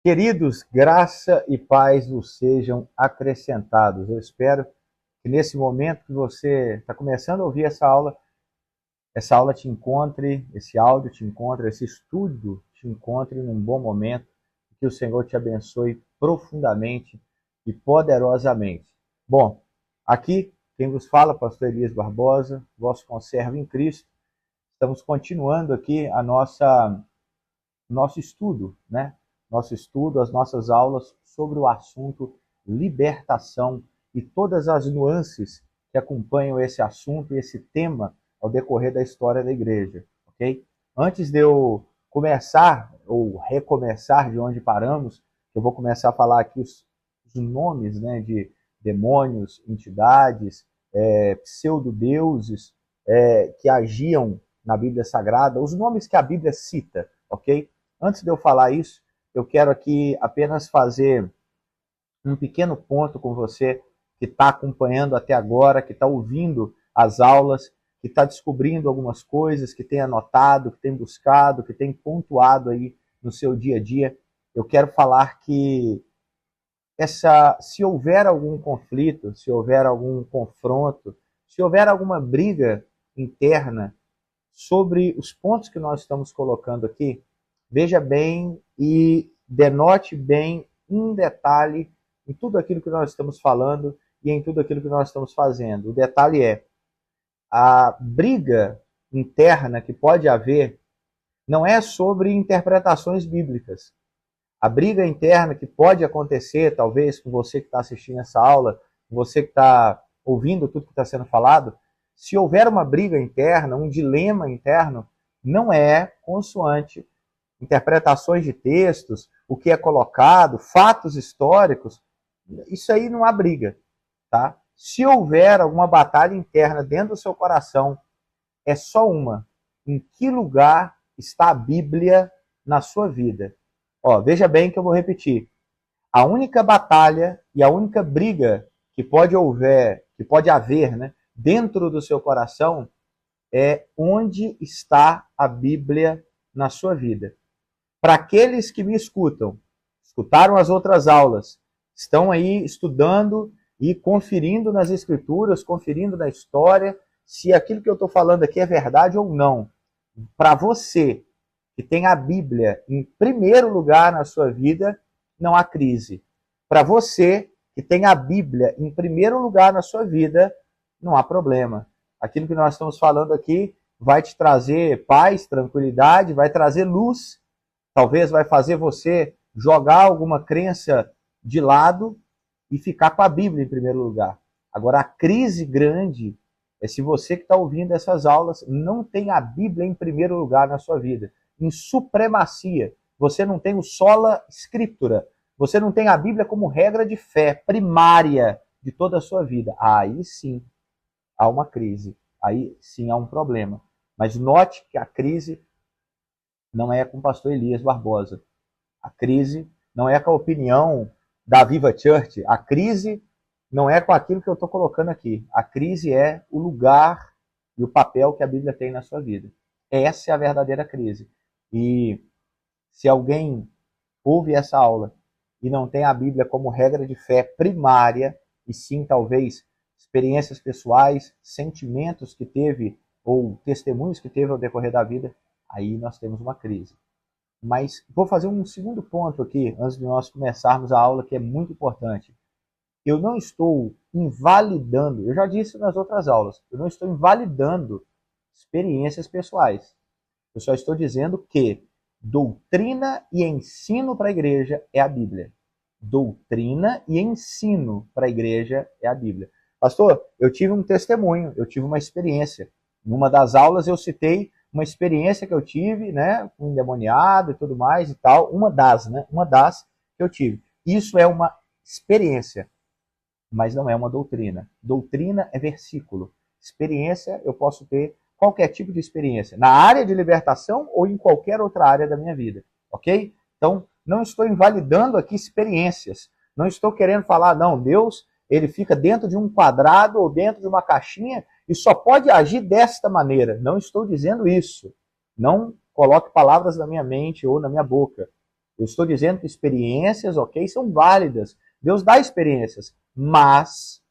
Queridos, graça e paz vos sejam acrescentados. Eu espero que nesse momento que você está começando a ouvir essa aula te encontre, esse áudio te encontre, esse estudo te encontre num bom momento, que o Senhor te abençoe profundamente e poderosamente. Bom, aqui quem vos fala, pastor Elias Barbosa, vosso conservo em Cristo. Estamos continuando aqui nosso estudo, né? Nosso estudo, as nossas aulas sobre o assunto libertação e todas as nuances que acompanham esse assunto e esse tema ao decorrer da história da igreja, ok? Antes de eu começar ou recomeçar de onde paramos, eu vou começar a falar aqui os nomes, né, de demônios, entidades, pseudo-deuses que agiam na Bíblia Sagrada, os nomes que a Bíblia cita, ok? Antes de eu falar isso, eu quero aqui apenas fazer um pequeno ponto com você que está acompanhando até agora, que está ouvindo as aulas, que está descobrindo algumas coisas, que tem anotado, que tem buscado, que tem pontuado aí no seu dia a dia. Eu quero falar que se houver algum conflito, se houver algum confronto, se houver alguma briga interna sobre os pontos que nós estamos colocando aqui, veja bem e denote bem um detalhe em tudo aquilo que nós estamos falando e em tudo aquilo que nós estamos fazendo. O detalhe é, a briga interna que pode haver não é sobre interpretações bíblicas. A briga interna que pode acontecer, talvez, com você que está assistindo essa aula, com você que está ouvindo tudo que está sendo falado, se houver uma briga interna, um dilema interno, não é consoante interpretações de textos, o que é colocado, fatos históricos, isso aí não há briga, tá? Se houver alguma batalha interna dentro do seu coração, é só uma. Em que lugar está a Bíblia na sua vida? Ó, veja bem que eu vou repetir. A única batalha e a única briga que pode haver, né, dentro do seu coração é onde está a Bíblia na sua vida. Para aqueles que me escutaram as outras aulas, estão aí estudando e conferindo nas escrituras, conferindo na história, se aquilo que eu estou falando aqui é verdade ou não. Para você que tem a Bíblia em primeiro lugar na sua vida, não há crise. Para você que tem a Bíblia em primeiro lugar na sua vida, não há problema. Aquilo que nós estamos falando aqui vai te trazer paz, tranquilidade, vai trazer luz, talvez vai fazer você jogar alguma crença de lado e ficar com a Bíblia em primeiro lugar. Agora, a crise grande é se você que está ouvindo essas aulas não tem a Bíblia em primeiro lugar na sua vida. Em supremacia. Você não tem o sola scriptura. Você não tem a Bíblia como regra de fé primária de toda a sua vida. Aí sim há uma crise. Aí sim há um problema. Mas note que a crise não é com o pastor Elias Barbosa. A crise não é com a opinião da Viva Church. A crise não é com aquilo que eu estou colocando aqui. A crise é o lugar e o papel que a Bíblia tem na sua vida. Essa é a verdadeira crise. E se alguém ouve essa aula e não tem a Bíblia como regra de fé primária, e sim talvez experiências pessoais, sentimentos que teve ou testemunhos que teve ao decorrer da vida, aí nós temos uma crise. Mas vou fazer um segundo ponto aqui, antes de nós começarmos a aula, que é muito importante. Eu não estou invalidando, eu já disse nas outras aulas, eu não estou invalidando experiências pessoais. Eu só estou dizendo que doutrina e ensino para a igreja é a Bíblia. Doutrina e ensino para a igreja é a Bíblia. Pastor, eu tive um testemunho, eu tive uma experiência. Numa das aulas eu citei uma experiência que eu tive, né, com um endemoniado e tudo mais e tal. Uma das que eu tive. Isso é uma experiência, mas não é uma doutrina. Doutrina é versículo. Experiência eu posso ter qualquer tipo de experiência, na área de libertação ou em qualquer outra área da minha vida, ok? Então, não estou invalidando aqui experiências, não estou querendo falar, não, Deus, ele fica dentro de um quadrado ou dentro de uma caixinha e só pode agir desta maneira. Não estou dizendo isso. Não coloque palavras na minha mente ou na minha boca. Eu estou dizendo que experiências, ok, são válidas. Deus dá experiências, mas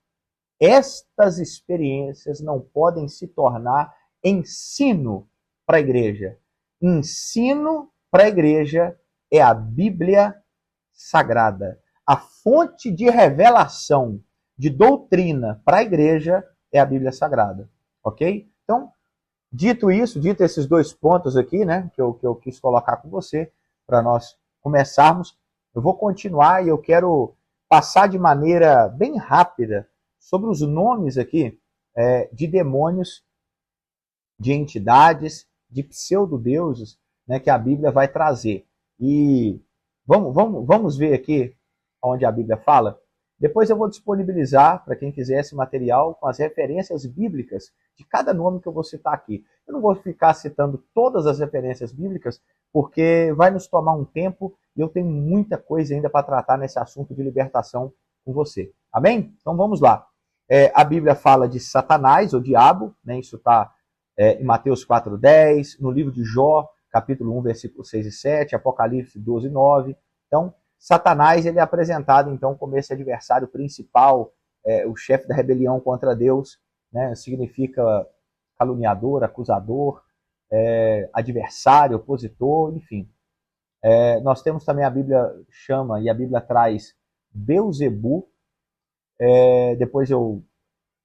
estas experiências não podem se tornar ensino para a igreja. Ensino para a igreja é a Bíblia Sagrada. A fonte de revelação, de doutrina para a igreja é a Bíblia Sagrada. Ok? Então, dito isso, dito esses dois pontos aqui, né, que eu quis colocar com você, para nós começarmos, eu vou continuar e eu quero passar de maneira bem rápida sobre os nomes aqui de demônios, de entidades, de pseudodeuses, né, que a Bíblia vai trazer. E vamos ver aqui onde a Bíblia fala. Depois eu vou disponibilizar para quem quiser esse material com as referências bíblicas de cada nome que eu vou citar aqui. Eu não vou ficar citando todas as referências bíblicas, porque vai nos tomar um tempo e eu tenho muita coisa ainda para tratar nesse assunto de libertação com você. Amém? Então vamos lá. A Bíblia fala de Satanás, ou diabo, né? Isso está em Mateus 4:10, no livro de Jó, capítulo 1, versículos 6 e 7, Apocalipse 12, 9. Então, Satanás ele é apresentado então como esse adversário principal, o chefe da rebelião contra Deus, né? Significa caluniador, acusador, adversário, opositor, enfim. Nós temos também, a Bíblia chama e a Bíblia traz Beuzebu. Depois eu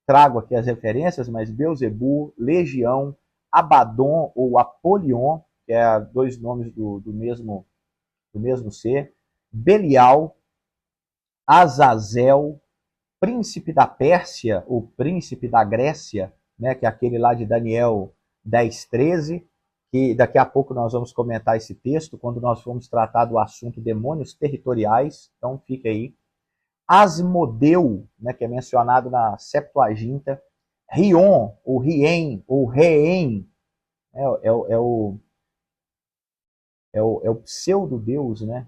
trago aqui as referências, mas Beuzebu, Legião, Abaddon ou Apolion, que é dois nomes do mesmo ser, Belial, Azazel, príncipe da Pérsia, ou príncipe da Grécia, né, que é aquele lá de Daniel 10:13, que daqui a pouco nós vamos comentar esse texto, quando nós formos tratar do assunto demônios territoriais, então fique aí. Asmodeu, né, que é mencionado na Septuaginta, Rion, ou Rien, ou Reem, é o pseudo-deus, né?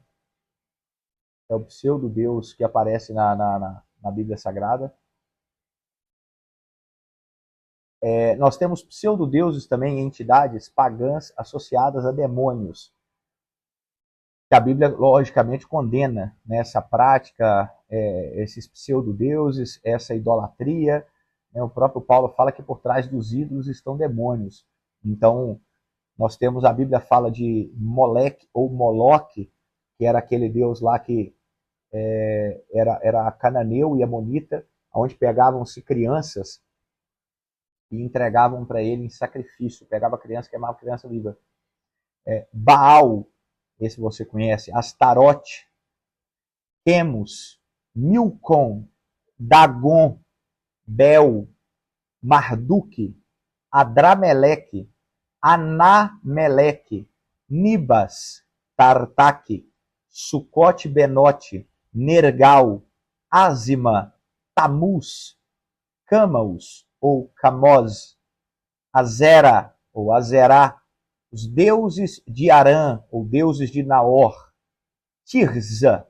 É o pseudo-deus que aparece na Bíblia Sagrada. Nós temos pseudo-deuses também, entidades pagãs associadas a demônios, que a Bíblia, logicamente, condena, né, essa prática, esses pseudo-deuses, essa idolatria. Né? O próprio Paulo fala que por trás dos ídolos estão demônios. Então, nós temos, a Bíblia fala de Moleque ou Moloque, que era aquele deus lá que era cananeu e amonita, onde pegavam-se crianças e entregavam para ele em sacrifício. Pegava a criança, queimava a criança viva. Baal, esse você conhece, Astarote, Quemos, Milcom, Dagon, Bel, Marduk, Adrameleque, Anameleque, Nibas, Tartaque, Sucote Benote, Nergal, Azima, Tamuz, Camaus ou Camoz, Azera ou Azerá, os deuses de Arã ou deuses de Naor, Tirza.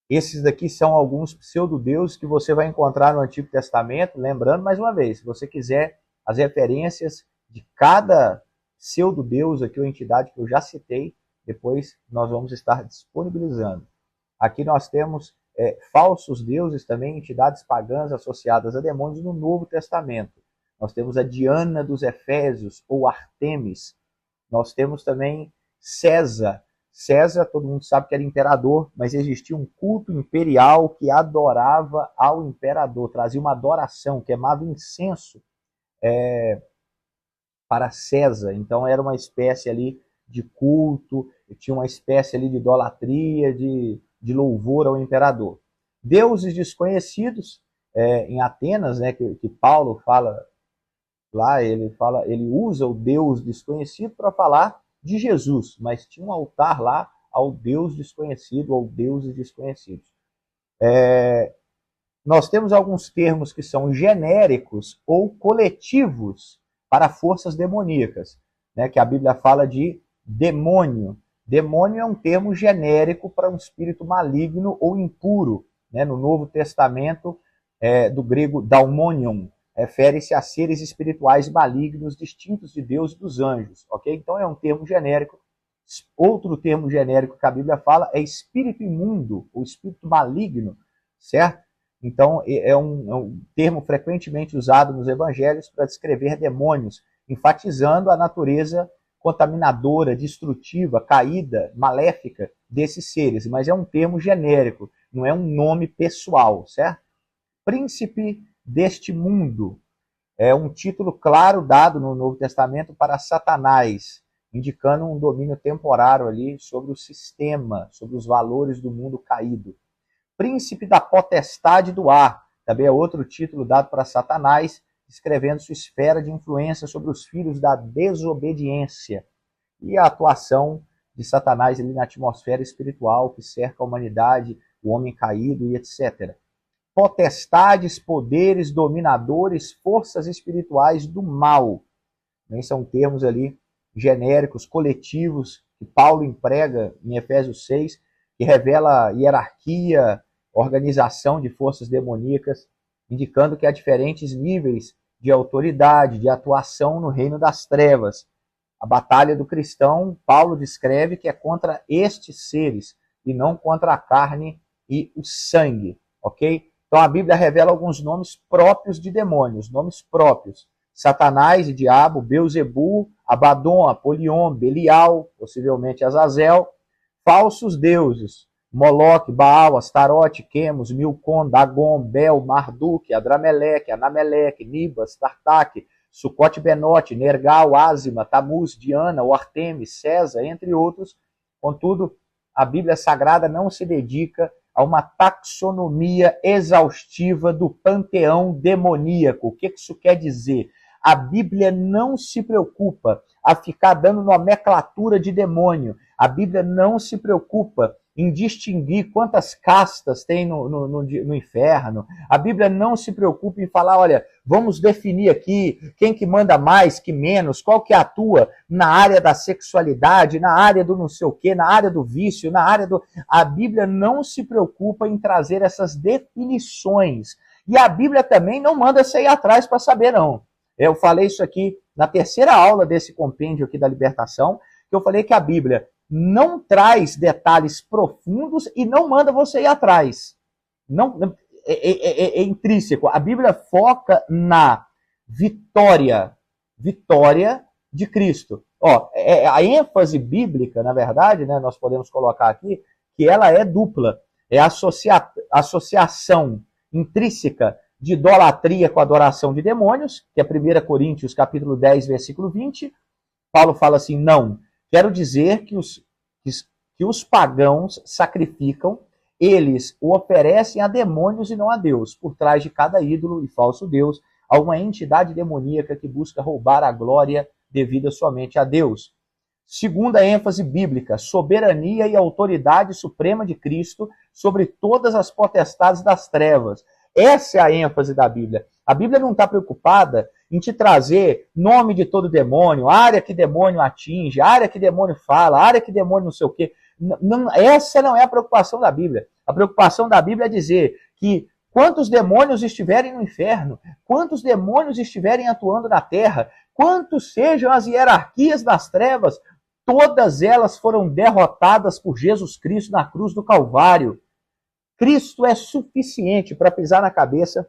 Esses daqui são alguns pseudodeuses que você vai encontrar no Antigo Testamento. Lembrando, mais uma vez, se você quiser as referências de cada pseudodeus aqui ou entidade que eu já citei, depois nós vamos estar disponibilizando. Aqui nós temos falsos deuses também, entidades pagãs associadas a demônios no Novo Testamento. Nós temos a Diana dos Efésios ou Artemis. Nós temos também César. César, todo mundo sabe que era imperador, mas existia um culto imperial que adorava ao imperador, trazia uma adoração, queimava incenso para César. Então era uma espécie ali de culto, tinha uma espécie ali de idolatria, de louvor ao imperador. Deuses desconhecidos, em Atenas, né, que Paulo fala lá, ele usa o Deus desconhecido para falar de Jesus, mas tinha um altar lá ao Deus desconhecido, ou deuses desconhecidos. Nós temos alguns termos que são genéricos ou coletivos para forças demoníacas, né, que a Bíblia fala de demônio. Demônio é um termo genérico para um espírito maligno ou impuro. Né? No Novo Testamento, do grego daimonion, refere-se a seres espirituais malignos distintos de Deus e dos anjos. Okay? Então é um termo genérico. Outro termo genérico que a Bíblia fala é espírito imundo, ou espírito maligno, certo? Então, é um termo frequentemente usado nos evangelhos para descrever demônios, enfatizando a natureza contaminadora, destrutiva, caída, maléfica desses seres. Mas é um termo genérico, não é um nome pessoal, certo? Príncipe deste mundo é um título claro dado no Novo Testamento para Satanás, indicando um domínio temporário ali sobre o sistema, sobre os valores do mundo caído. Príncipe da potestade do ar, também é outro título dado para Satanás, descrevendo sua esfera de influência sobre os filhos da desobediência e a atuação de Satanás ali na atmosfera espiritual que cerca a humanidade, o homem caído e etc. Potestades, poderes, dominadores, forças espirituais do mal. São termos ali genéricos, coletivos, que Paulo emprega em Efésios 6, que revela hierarquia, organização de forças demoníacas, indicando que há diferentes níveis de autoridade, de atuação no reino das trevas. A batalha do cristão, Paulo descreve que é contra estes seres, e não contra a carne e o sangue, ok? Então a Bíblia revela alguns nomes próprios de demônios, nomes próprios. Satanás e diabo, Beuzebu, Abaddon, Apolion, Belial, possivelmente Azazel, falsos deuses, Moloque, Baal, Astarote, Quemos, Milcom, Dagon, Bel, Marduk, Adrameleque, Anameleque, Nibas, Tartaque, Sucote Benote, Nergal, Ázima, Tamuz, Diana, o Artemis, César, entre outros. Contudo, a Bíblia Sagrada não se dedica a uma taxonomia exaustiva do panteão demoníaco. O que isso quer dizer? A Bíblia não se preocupa a ficar dando nomenclatura de demônio. A Bíblia não se preocupa em distinguir quantas castas tem no inferno. A Bíblia não se preocupa em falar, olha, vamos definir aqui quem que manda mais, que menos, qual que atua na área da sexualidade, na área do não sei o quê, na área do vício, na área do... A Bíblia não se preocupa em trazer essas definições. E a Bíblia também não manda você ir atrás para saber, não. Eu falei isso aqui na terceira aula desse compêndio aqui da libertação, que eu falei que a Bíblia não traz detalhes profundos e não manda você ir atrás. Não, é intrínseco. A Bíblia foca na vitória de Cristo. A ênfase bíblica, na verdade, né, nós podemos colocar aqui, que ela é dupla. É a associação intrínseca de idolatria com a adoração de demônios, que é 1 Coríntios capítulo 10, versículo 20. Paulo fala assim, não, quero dizer que os pagãos sacrificam, eles o oferecem a demônios e não a Deus. Por trás de cada ídolo e falso Deus, há uma entidade demoníaca que busca roubar a glória devida somente a Deus. Segunda ênfase bíblica, soberania e autoridade suprema de Cristo sobre todas as potestades das trevas. Essa é a ênfase da Bíblia. A Bíblia não está preocupada em te trazer nome de todo demônio, área que demônio atinge, área que demônio fala, área que demônio não sei o quê. Não, essa não é a preocupação da Bíblia. A preocupação da Bíblia é dizer que quantos demônios estiverem no inferno, quantos demônios estiverem atuando na terra, quantos sejam as hierarquias das trevas, todas elas foram derrotadas por Jesus Cristo na cruz do Calvário. Cristo é suficiente para pisar na cabeça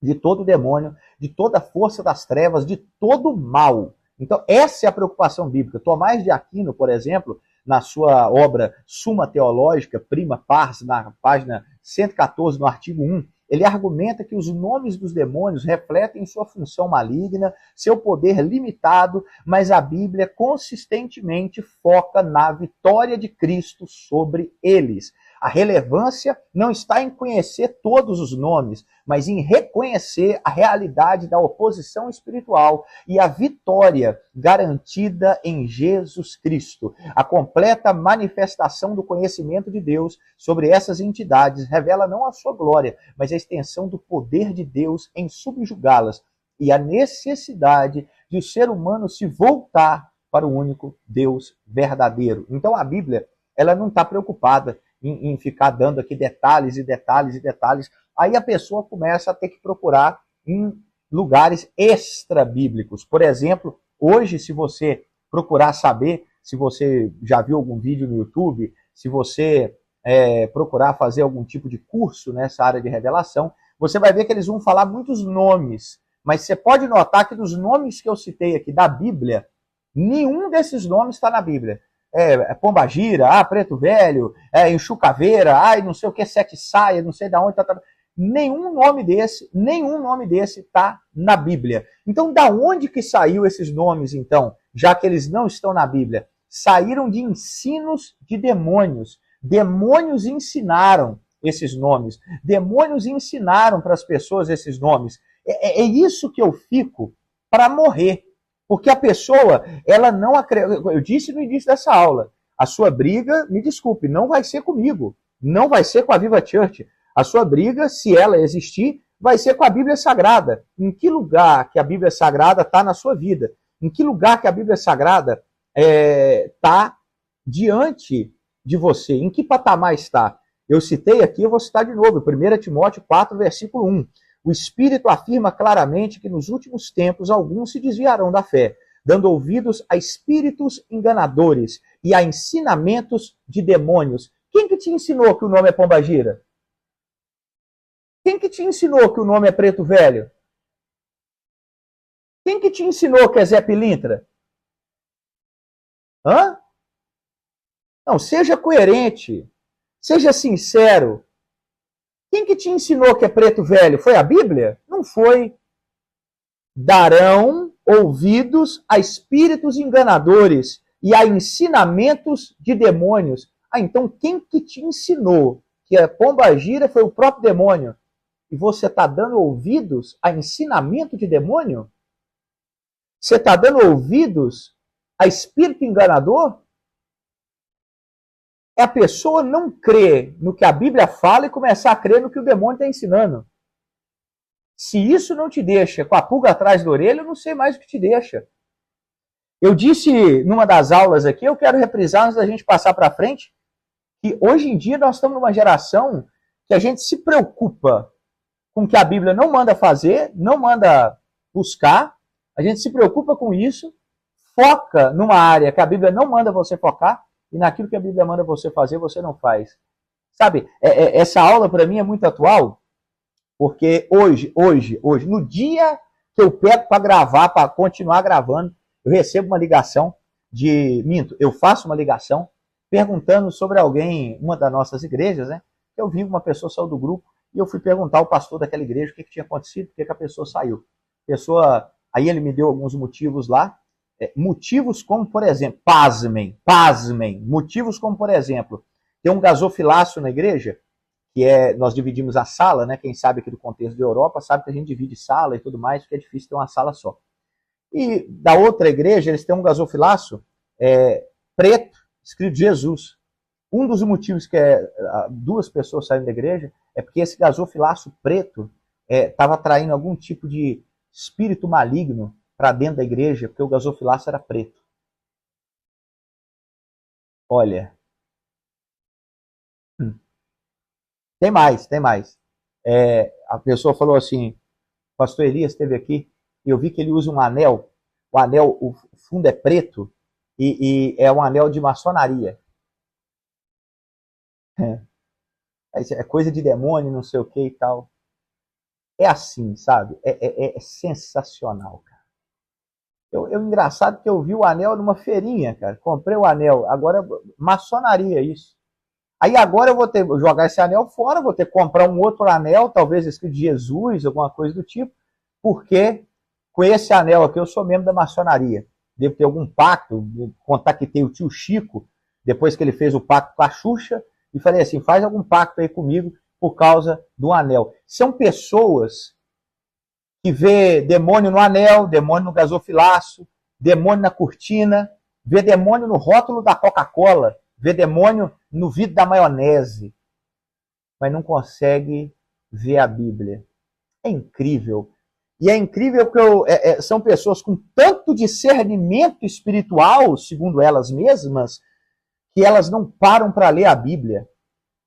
de todo demônio, de toda força das trevas, de todo mal. Então, essa é a preocupação bíblica. Tomás de Aquino, por exemplo, na sua obra Suma Teológica, Prima Pars, na página 114, no artigo 1, ele argumenta que os nomes dos demônios refletem sua função maligna, seu poder limitado, mas a Bíblia consistentemente foca na vitória de Cristo sobre eles. A relevância não está em conhecer todos os nomes, mas em reconhecer a realidade da oposição espiritual e a vitória garantida em Jesus Cristo. A completa manifestação do conhecimento de Deus sobre essas entidades revela não a sua glória, mas a extensão do poder de Deus em subjugá-las e a necessidade de o ser humano se voltar para o único Deus verdadeiro. Então a Bíblia, ela não está preocupada em ficar dando aqui detalhes e detalhes e detalhes. Aí a pessoa começa a ter que procurar em lugares extra-bíblicos. Por exemplo, hoje, se você procurar saber se você já viu algum vídeo no YouTube, se você procurar fazer algum tipo de curso nessa área de revelação, você vai ver que eles vão falar muitos nomes. Mas você pode notar que dos nomes que eu citei aqui da Bíblia, nenhum desses nomes está na Bíblia. Pombagira, Preto Velho, Exu Caveira, não sei o que, Sete Saia, não sei de onde tá. Nenhum nome desse está na Bíblia. Então, da onde que saiu esses nomes, então? Já que eles não estão na Bíblia. Saíram de ensinos de demônios. Demônios ensinaram esses nomes. Demônios ensinaram para as pessoas esses nomes. É isso que eu fico para morrer. Porque a pessoa, ela não acredita. Eu disse no início dessa aula, a sua briga, me desculpe, não vai ser comigo. Não vai ser com a Viva Church. A sua briga, se ela existir, vai ser com a Bíblia Sagrada. Em que lugar que a Bíblia Sagrada está na sua vida? Em que lugar que a Bíblia Sagrada está diante de você? Em que patamar está? Eu citei aqui, eu vou citar de novo, 1 Timóteo 4, versículo 1. O Espírito afirma claramente que nos últimos tempos alguns se desviarão da fé, dando ouvidos a espíritos enganadores e a ensinamentos de demônios. Quem que te ensinou que o nome é Pombagira? Quem que te ensinou que o nome é Preto Velho? Quem que te ensinou que é Zé Pilintra? Hã? Não, seja coerente. Seja sincero. Quem que te ensinou que é Preto Velho? Foi a Bíblia? Não foi. Darão ouvidos a espíritos enganadores e a ensinamentos de demônios. Então quem que te ensinou que a Pombagira foi o próprio demônio? E você está dando ouvidos a ensinamento de demônio? Você está dando ouvidos a espírito enganador? É a pessoa não crer no que a Bíblia fala e começar a crer no que o demônio está ensinando. Se isso não te deixa com a pulga atrás da orelha, eu não sei mais o que te deixa. Eu disse numa das aulas aqui, eu quero reprisar antes da gente passar para frente, que hoje em dia nós estamos numa geração que a gente se preocupa com o que a Bíblia não manda fazer, não manda buscar, a gente se preocupa com isso, foca numa área que a Bíblia não manda você focar, e naquilo que a Bíblia manda você fazer, você não faz. Sabe, essa aula para mim é muito atual, porque hoje, no dia que eu pego para gravar, para continuar gravando, eu recebo uma ligação eu faço uma ligação perguntando sobre alguém, uma das nossas igrejas, né? Eu vi uma pessoa saiu do grupo, e eu fui perguntar ao pastor daquela igreja o que tinha acontecido, por que a pessoa saiu. Aí ele me deu alguns motivos lá, motivos como, por exemplo, pasmem, motivos como, por exemplo, tem um gasofilácio na igreja, que nós dividimos a sala, né? Quem sabe aqui do contexto da Europa sabe que a gente divide sala e tudo mais, porque é difícil ter uma sala só. E da outra igreja, eles têm um gasofilácio preto, escrito Jesus. Um dos motivos que duas pessoas saíram da igreja é porque esse gasofilácio preto estava atraindo algum tipo de espírito maligno para dentro da igreja, porque o gasofilácio era preto. Olha. Tem mais. A pessoa falou assim, o pastor Elias esteve aqui, e eu vi que ele usa um anel, o fundo é preto, e é um anel de maçonaria. É coisa de demônio, não sei o que e tal. É assim, sabe? É sensacional, cara. Engraçado que eu vi o anel numa feirinha, cara. Comprei o anel. Agora, maçonaria isso. Aí agora eu vou ter que jogar esse anel fora, vou ter que comprar um outro anel, talvez escrito de Jesus, alguma coisa do tipo, porque com esse anel aqui eu sou membro da maçonaria. Devo ter algum pacto, contactei o tio Chico, depois que ele fez o pacto com a Xuxa, e falei assim, faz algum pacto aí comigo por causa do anel. São pessoas que vê demônio no anel, demônio no gasofilácio, demônio na cortina, vê demônio no rótulo da Coca-Cola, vê demônio no vidro da maionese, mas não consegue ver a Bíblia. É incrível. E é incrível que são pessoas com tanto discernimento espiritual, segundo elas mesmas, que elas não param para ler a Bíblia.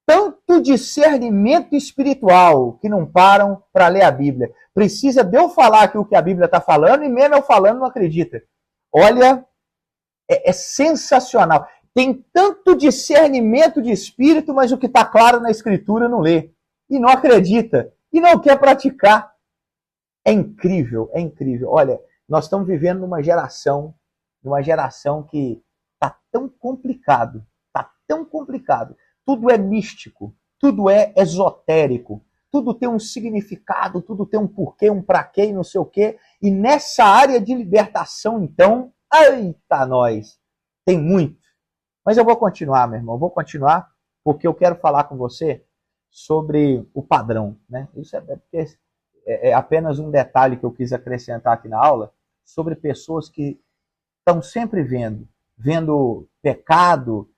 Tanto discernimento espiritual que não param para ler a Bíblia. Precisa de eu falar aqui o que a Bíblia está falando, e mesmo eu falando não acredita. Olha, é sensacional. Tem tanto discernimento de espírito, mas o que está claro na Escritura não lê. E não acredita. E não quer praticar. É incrível, é incrível. Olha, nós estamos vivendo numa geração que está tão complicado. Está tão complicado. Tudo é místico. Tudo é esotérico. Tudo tem um significado, tudo tem um porquê, um pra quê e não sei o quê. E nessa área de libertação, então, eita nós, tem muito. Mas eu vou continuar, meu irmão, eu vou continuar, porque eu quero falar com você sobre o padrão, né? Isso é apenas um detalhe que eu quis acrescentar aqui na aula, sobre pessoas que estão sempre vendo pecado,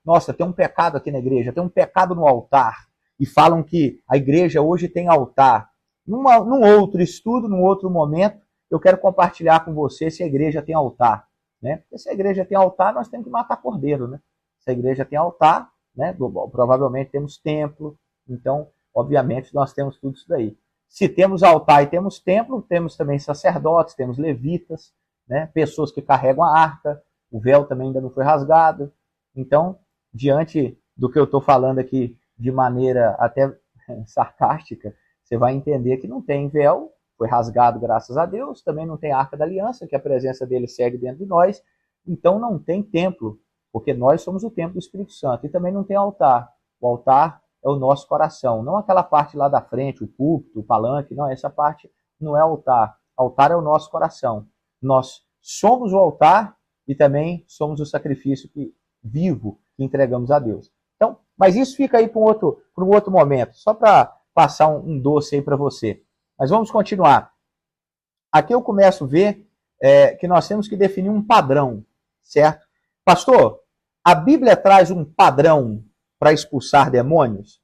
nossa, tem um pecado aqui na igreja, tem um pecado no altar, e falam que a igreja hoje tem altar. Num outro estudo, num outro momento, eu quero compartilhar com você se a igreja tem altar. Né? Porque se a igreja tem altar, nós temos que matar cordeiro. Né? Se a igreja tem altar, né? Provavelmente temos templo, então, obviamente, nós temos tudo isso daí. Se temos altar e temos templo, temos também sacerdotes, temos levitas, né? Pessoas que carregam a arca, o véu também ainda não foi rasgado. Então, diante do que eu estou falando aqui de maneira até sarcástica, você vai entender que não tem véu, foi rasgado graças a Deus, também não tem arca da aliança, que a presença dele segue dentro de nós, então não tem templo, porque nós somos o templo do Espírito Santo, e também não tem altar. O altar é o nosso coração, não aquela parte lá da frente, o púlpito, o palanque, não, essa parte não é altar. Altar é o nosso coração. Nós somos o altar e também somos o sacrifício vivo que entregamos a Deus. Então, mas isso fica aí para um outro momento, só para passar um doce aí para você. Mas vamos continuar. Aqui eu começo a ver que nós temos que definir um padrão, certo? Pastor, a Bíblia traz um padrão para expulsar demônios?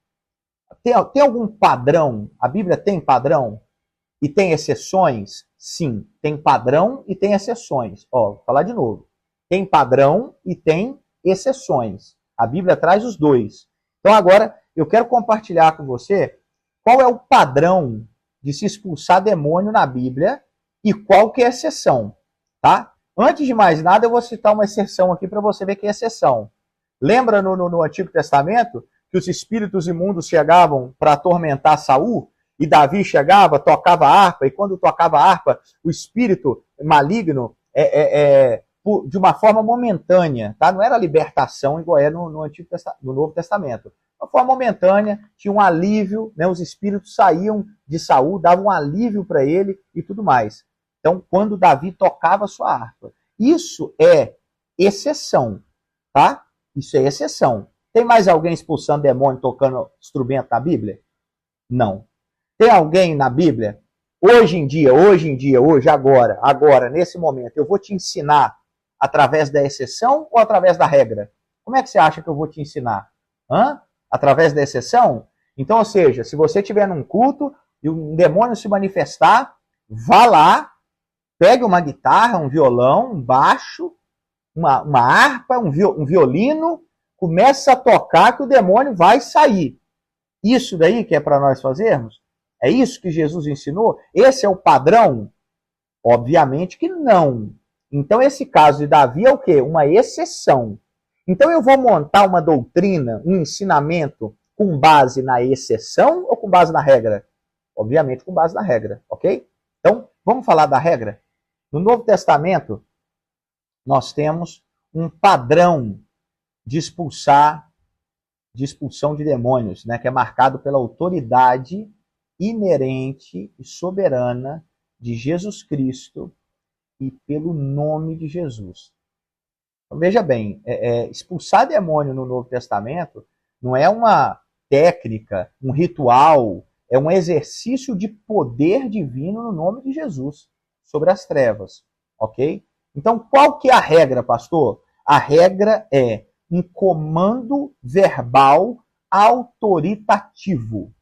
Tem algum padrão? A Bíblia tem padrão? E tem exceções? Sim, tem padrão e tem exceções. Ó, vou falar de novo. Tem padrão e tem exceções. A Bíblia traz os dois. Então agora eu quero compartilhar com você qual é o padrão de se expulsar demônio na Bíblia e qual que é a exceção, tá? Antes de mais nada, eu vou citar uma exceção aqui para você ver que é exceção. Lembra no Antigo Testamento que os espíritos imundos chegavam para atormentar Saul? E Davi chegava, tocava a harpa, e quando tocava a harpa, o espírito maligno de uma forma momentânea, tá? Não era libertação igual é no Novo Testamento. De uma forma momentânea, tinha um alívio, né? Os espíritos saíam de Saul, davam um alívio para ele e tudo mais. Então, quando Davi tocava a sua harpa. Isso é exceção, tá? Isso é exceção. Tem mais alguém expulsando demônio tocando instrumento na Bíblia? Não. Tem alguém na Bíblia? Hoje em dia, agora, nesse momento, eu vou te ensinar através da exceção ou através da regra? Como é que você acha que eu vou te ensinar? Através da exceção? Então, ou seja, se você estiver num culto e um demônio se manifestar, vá lá, pegue uma guitarra, um violão, um baixo, uma harpa, um violino, comece a tocar que o demônio vai sair. Isso daí que é para nós fazermos? É isso que Jesus ensinou? Esse é o padrão? Obviamente que não. Então esse caso de Davi é o quê? Uma exceção. Então eu vou montar uma doutrina, um ensinamento com base na exceção ou com base na regra? Obviamente com base na regra, ok? Então vamos falar da regra? No Novo Testamento nós temos um padrão de expulsão de demônios, né, que é marcado pela autoridade inerente e soberana de Jesus Cristo e pelo nome de Jesus. Então, veja bem, expulsar demônio no Novo Testamento não é uma técnica, um ritual, é um exercício de poder divino no nome de Jesus sobre as trevas, ok? Então, qual que é a regra, pastor? A regra é um comando verbal autoritativo.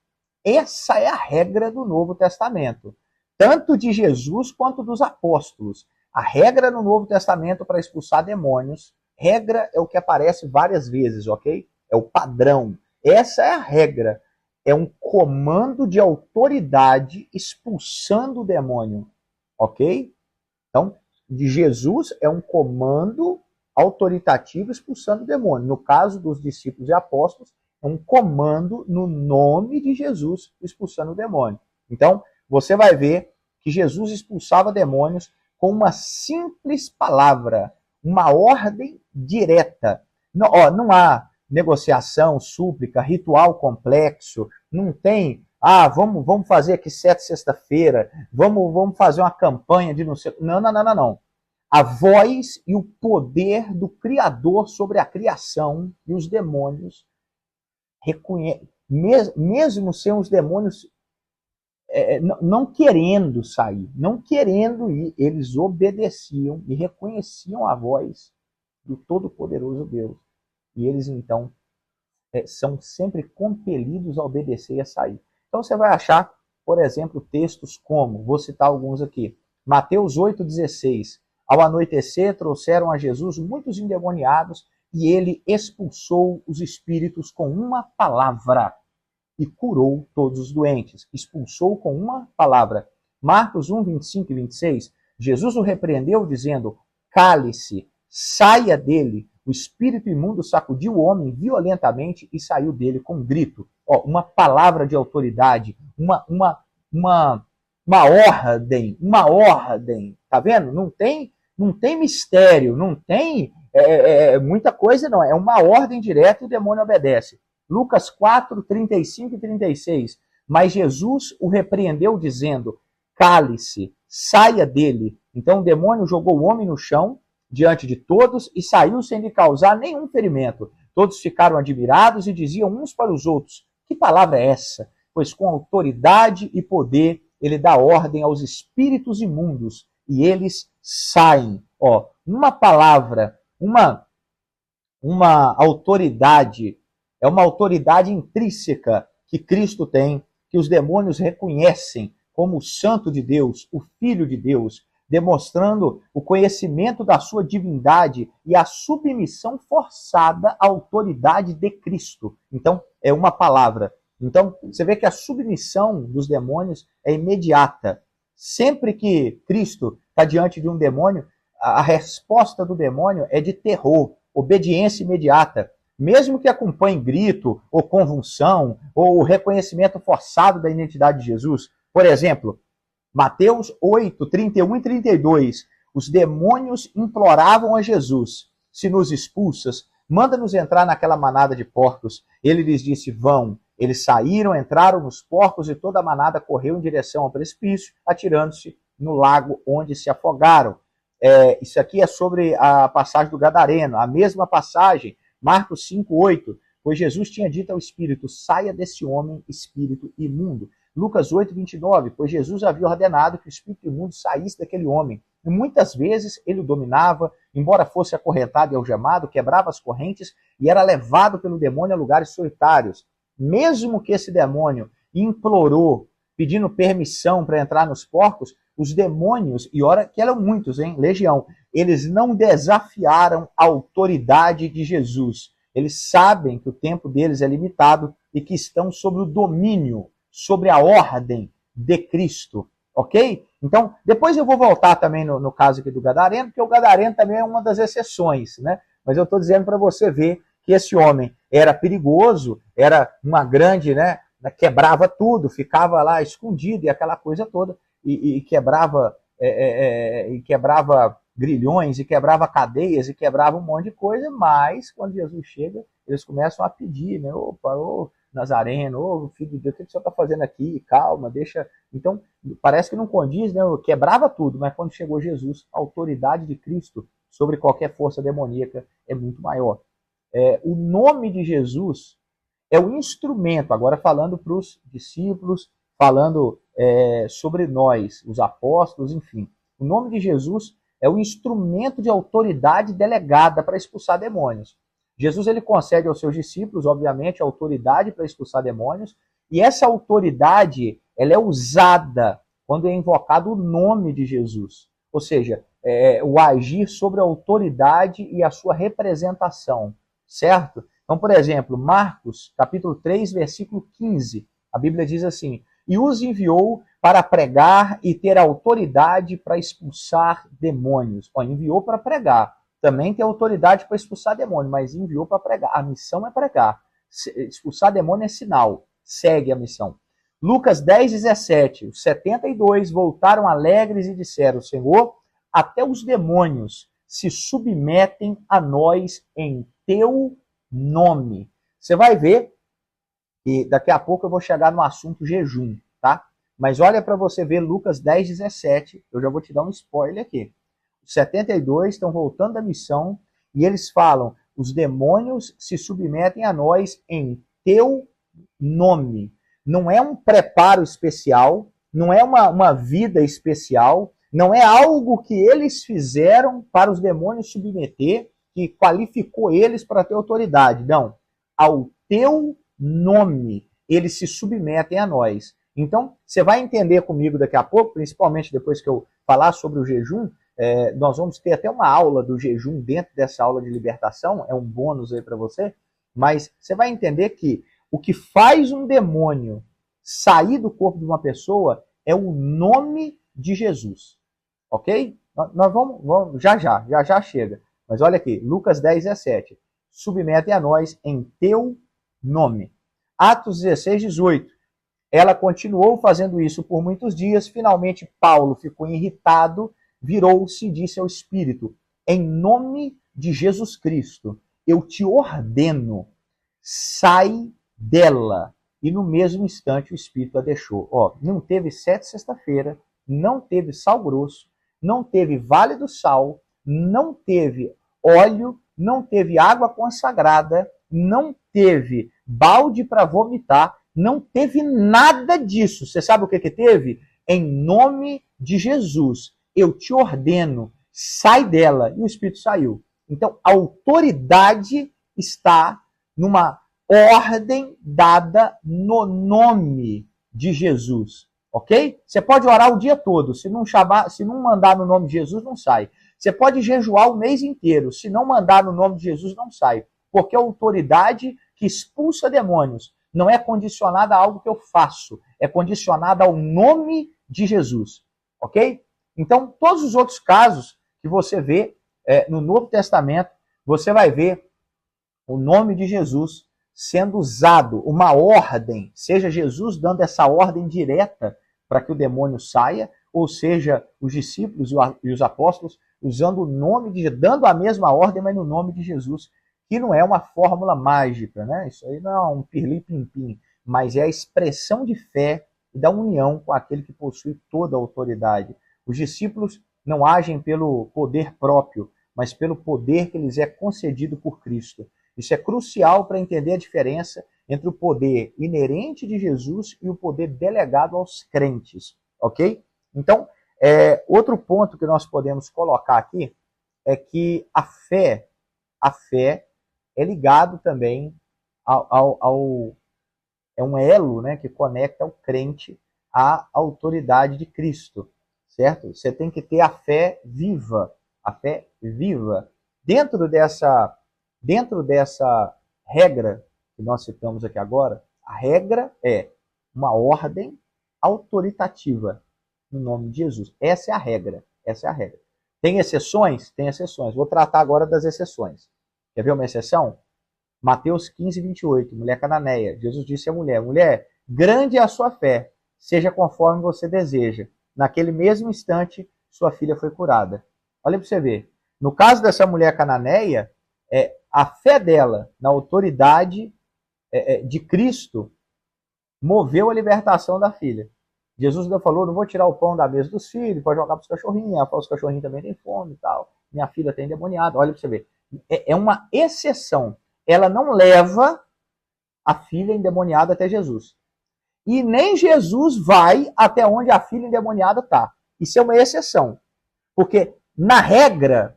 Essa é a regra do Novo Testamento, tanto de Jesus quanto dos apóstolos. A regra no Novo Testamento para expulsar demônios, regra é o que aparece várias vezes, ok? É o padrão. Essa é a regra. É um comando de autoridade expulsando o demônio, ok? Então, de Jesus é um comando autoritativo expulsando o demônio. No caso dos discípulos e apóstolos, é um comando no nome de Jesus expulsando o demônio. Então, você vai ver que Jesus expulsava demônios com uma simples palavra, uma ordem direta. Não, não há negociação, súplica, ritual complexo, não tem, vamos fazer aqui sexta-feira, vamos fazer uma campanha de não sei... Não. A voz e o poder do Criador sobre a criação e os demônios, mesmo sem os demônios não querendo sair, não querendo ir, eles obedeciam e reconheciam a voz do Todo-Poderoso Deus. E eles, então, são sempre compelidos a obedecer e a sair. Então, você vai achar, por exemplo, textos como, vou citar alguns aqui, Mateus 8,16. Ao anoitecer, trouxeram a Jesus muitos endemoniados e ele expulsou os espíritos com uma palavra e curou todos os doentes. Expulsou com uma palavra. Marcos 1, 25 e 26, Jesus o repreendeu dizendo, cale-se, saia dele. O espírito imundo sacudiu o homem violentamente e saiu dele com um grito. Uma palavra de autoridade, uma ordem. Tá vendo? Não tem mistério, não tem muita coisa, não. É uma ordem direta e o demônio obedece. Lucas 4, 35 e 36. Mas Jesus o repreendeu dizendo, cale-se, saia dele. Então o demônio jogou o homem no chão diante de todos e saiu sem lhe causar nenhum ferimento. Todos ficaram admirados e diziam uns para os outros, que palavra é essa? Pois com autoridade e poder ele dá ordem aos espíritos imundos e eles saem. Uma palavra, uma autoridade, é uma autoridade intrínseca que Cristo tem, que os demônios reconhecem como o Santo de Deus, o Filho de Deus, demonstrando o conhecimento da sua divindade e a submissão forçada à autoridade de Cristo. Então, é uma palavra. Então, você vê que a submissão dos demônios é imediata. Sempre que Cristo está diante de um demônio, a resposta do demônio é de terror, obediência imediata. Mesmo que acompanhe grito, ou convulsão, ou reconhecimento forçado da identidade de Jesus. Por exemplo, Mateus 8, 31 e 32. Os demônios imploravam a Jesus, se nos expulsas, manda-nos entrar naquela manada de porcos. Ele lhes disse, vão. Eles saíram, entraram nos porcos e toda a manada correu em direção ao precipício, atirando-se no lago onde se afogaram. Isso aqui é sobre a passagem do Gadareno, a mesma passagem, Marcos 5, 8. Pois Jesus tinha dito ao espírito, saia desse homem, espírito imundo. Lucas 8, 29, pois Jesus havia ordenado que o espírito imundo saísse daquele homem. E muitas vezes ele o dominava, embora fosse acorrentado e algemado, quebrava as correntes e era levado pelo demônio a lugares solitários. Mesmo que esse demônio implorou, pedindo permissão para entrar nos porcos, os demônios, e ora que eram muitos, legião, eles não desafiaram a autoridade de Jesus. Eles sabem que o tempo deles é limitado e que estão sob o domínio, sobre a ordem de Cristo, ok? Então, depois eu vou voltar também no caso aqui do Gadareno, porque o Gadareno também é uma das exceções, né? Mas eu estou dizendo para você ver que esse homem era perigoso, era uma grande, né? Quebrava tudo, ficava lá escondido e aquela coisa toda, e quebrava grilhões, e quebrava cadeias, e quebrava um monte de coisa, mas quando Jesus chega, eles começam a pedir, né? Opa, Nazareno, filho de Deus, o que o senhor está fazendo aqui? Calma, deixa... Então, parece que não condiz, né? Quebrava tudo, mas quando chegou Jesus, a autoridade de Cristo sobre qualquer força demoníaca é muito maior. O nome de Jesus é o instrumento, agora falando para os discípulos, falando sobre nós, os apóstolos, enfim. O nome de Jesus é o instrumento de autoridade delegada para expulsar demônios. Jesus ele concede aos seus discípulos, obviamente, a autoridade para expulsar demônios, e essa autoridade ela é usada quando é invocado o nome de Jesus. Ou seja, o agir sobre a autoridade e a sua representação, certo? Então, por exemplo, Marcos, capítulo 3, versículo 15, a Bíblia diz assim, e os enviou para pregar e ter autoridade para expulsar demônios. Ó, enviou para pregar. Também tem autoridade para expulsar demônio, mas enviou para pregar. A missão é pregar. Expulsar demônio é sinal. Segue a missão. Lucas 10, 17. Os 72 voltaram alegres e disseram: Senhor, até os demônios se submetem a nós em teu nome. Você vai ver, e daqui a pouco eu vou chegar no assunto jejum, tá? Mas olha para você ver Lucas 10, 17. Eu já vou te dar um spoiler aqui. Os 72 estão voltando da missão e eles falam: os demônios se submetem a nós em teu nome. Não é um preparo especial, não é uma vida especial, não é algo que eles fizeram para os demônios submeter, que qualificou eles para ter autoridade. Não. Ao teu nome, eles se submetem a nós. Então, você vai entender comigo daqui a pouco, principalmente depois que eu falar sobre o jejum, nós vamos ter até uma aula do jejum dentro dessa aula de libertação, é um bônus aí para você, mas você vai entender que o que faz um demônio sair do corpo de uma pessoa é o nome de Jesus, ok? Nós vamos já chega. Mas olha aqui, Lucas 10, 17. Submetem a nós em teu nome. Atos 16, 18. Ela continuou fazendo isso por muitos dias. Finalmente, Paulo ficou irritado, virou-se e disse ao Espírito: em nome de Jesus Cristo, eu te ordeno, sai dela. E no mesmo instante o Espírito a deixou. Ó, não teve 7 sexta-feira, não teve sal grosso, não teve vale do sal, não teve óleo, não teve água consagrada, não teve balde para vomitar, não teve nada disso. Você sabe o que teve? Em nome de Jesus, eu te ordeno, sai dela. E o Espírito saiu. Então, a autoridade está numa ordem dada no nome de Jesus, ok? Você pode orar o dia todo, se não mandar no nome de Jesus, não sai. Você pode jejuar o mês inteiro, se não mandar no nome de Jesus, não sai. Porque a autoridade que expulsa demônios não é condicionada a algo que eu faço, é condicionada ao nome de Jesus, ok? Então, todos os outros casos que você vê no Novo Testamento, você vai ver o nome de Jesus sendo usado, uma ordem, seja Jesus dando essa ordem direta para que o demônio saia, ou seja, os discípulos e os apóstolos usando o nome de Jesus, dando a mesma ordem, mas no nome de Jesus, que não é uma fórmula mágica, né? Isso aí não é um pirlim-pim-pim, mas é a expressão de fé e da união com aquele que possui toda a autoridade. Os discípulos não agem pelo poder próprio, mas pelo poder que lhes é concedido por Cristo. Isso é crucial para entender a diferença entre o poder inerente de Jesus e o poder delegado aos crentes, ok? Então, outro ponto que nós podemos colocar aqui é que a fé é ligado também é um elo, né, que conecta o crente à autoridade de Cristo, certo? Você tem que ter a fé viva. Dentro dessa regra que nós citamos aqui agora, a regra é uma ordem autoritativa no nome de Jesus. Essa é a regra. Tem exceções? Tem exceções. Vou tratar agora das exceções. Quer ver uma exceção? Mateus 15, 28, mulher cananeia. Jesus disse à mulher: mulher, grande é a sua fé, seja conforme você deseja. Naquele mesmo instante, sua filha foi curada. Olha para você ver. No caso dessa mulher cananeia, a fé dela na autoridade de Cristo moveu a libertação da filha. Jesus ainda falou: não vou tirar o pão da mesa dos filhos, pode jogar para os cachorrinhos. Ela falou: os cachorrinhos também têm fome e tal. Minha filha tem endemoniado. Olha para você ver. É uma exceção. Ela não leva a filha endemoniada até Jesus. E nem Jesus vai até onde a filha endemoniada está. Isso é uma exceção. Porque, na regra,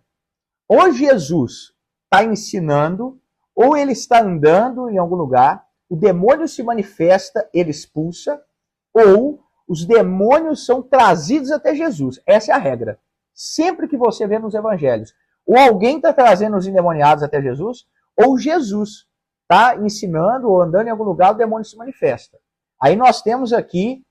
ou Jesus está ensinando, ou ele está andando em algum lugar, o demônio se manifesta, ele expulsa, ou os demônios são trazidos até Jesus. Essa é a regra. Sempre que você vê nos evangelhos, ou alguém está trazendo os endemoniados até Jesus, ou Jesus está ensinando ou andando em algum lugar, o demônio se manifesta. Aí nós temos aqui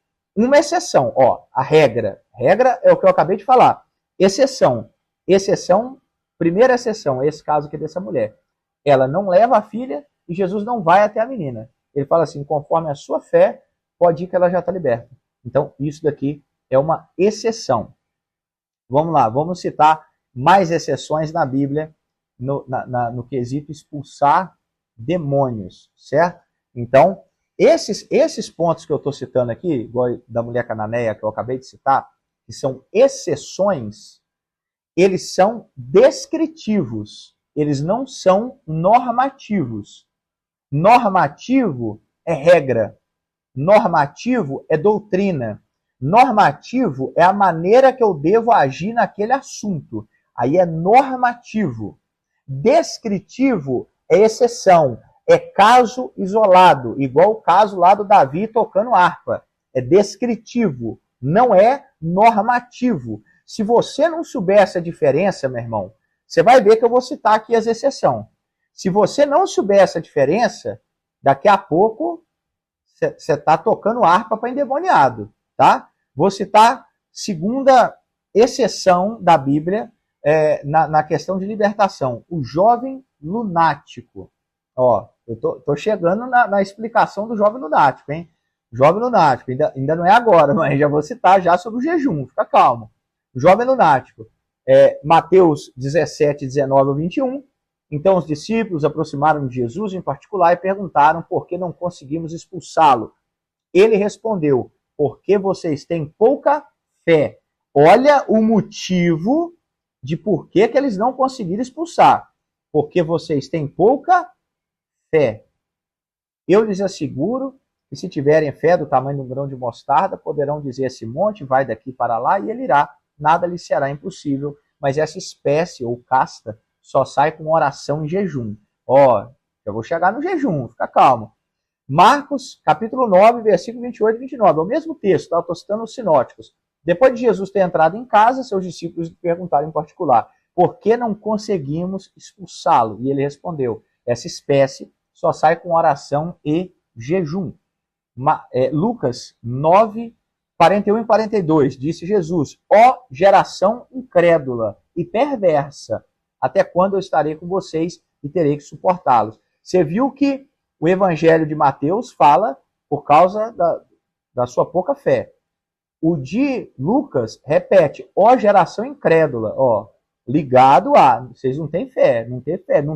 uma exceção, ó, a regra. Regra é o que eu acabei de falar. Exceção. Exceção, primeira exceção, esse caso aqui dessa mulher. Ela não leva a filha e Jesus não vai até a menina. Ele fala assim, conforme a sua fé, pode ir que ela já está liberta. Então, isso daqui é uma exceção. Vamos lá, vamos citar mais exceções na Bíblia no quesito expulsar demônios, certo? Então, esses pontos que eu estou citando aqui, igual da mulher cananeia que eu acabei de citar, que são exceções, eles são descritivos, eles não são normativos. Normativo é regra, normativo é doutrina, normativo é a maneira que eu devo agir naquele assunto. Aí é normativo. Descritivo é exceção, é caso isolado, igual o caso lá do Davi tocando harpa. É descritivo, não é normativo. Se você não souber essa diferença, meu irmão, você vai ver que eu vou citar aqui as exceções. Se você não souber essa diferença, daqui a pouco você está tocando harpa para endemoniado, tá? Vou citar segunda exceção da Bíblia na questão de libertação. O jovem lunático. Ó, eu tô chegando na explicação do jovem lunático, hein? Jovem lunático, ainda não é agora, mas já vou citar já sobre o jejum, fica calmo. O jovem lunático. Mateus 17, 19 ao 21. Então os discípulos aproximaram de Jesus em particular e perguntaram por que não conseguimos expulsá-lo. Ele respondeu, porque vocês têm pouca fé. Olha o motivo de por que eles não conseguiram expulsar. Porque vocês têm pouca fé. Eu lhes asseguro que se tiverem fé do tamanho de um grão de mostarda, poderão dizer a esse monte, vai daqui para lá, e ele irá. Nada lhe será impossível, mas essa espécie ou casta só sai com oração e jejum. Ó, eu vou chegar no jejum, fica calmo. Marcos, capítulo 9, versículo 28 e 29. É o mesmo texto, tá? Eu estou citando os sinóticos. Depois de Jesus ter entrado em casa, seus discípulos perguntaram em particular, por que não conseguimos expulsá-lo? E ele respondeu, essa espécie só sai com oração e jejum. Lucas 9, 41 e 42, disse Jesus, ó geração incrédula e perversa, até quando eu estarei com vocês e terei que suportá-los? Você viu que o Evangelho de Mateus fala por causa da sua pouca fé. O de Lucas repete, ó geração incrédula, ó, ligado a, vocês não têm fé, não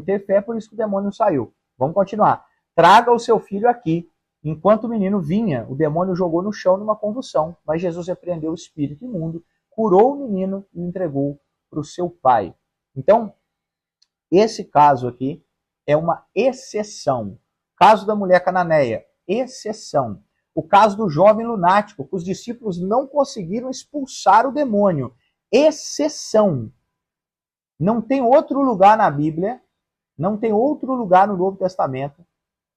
ter fé, por isso que o demônio não saiu. Vamos continuar. Traga o seu filho aqui. Enquanto o menino vinha, o demônio jogou no chão numa convulsão, mas Jesus repreendeu o espírito imundo, curou o menino e o entregou para o seu pai. Então, esse caso aqui é uma exceção. Caso da mulher cananeia, exceção. O caso do jovem lunático, que os discípulos não conseguiram expulsar o demônio, exceção. Não tem outro lugar na Bíblia, não tem outro lugar no Novo Testamento,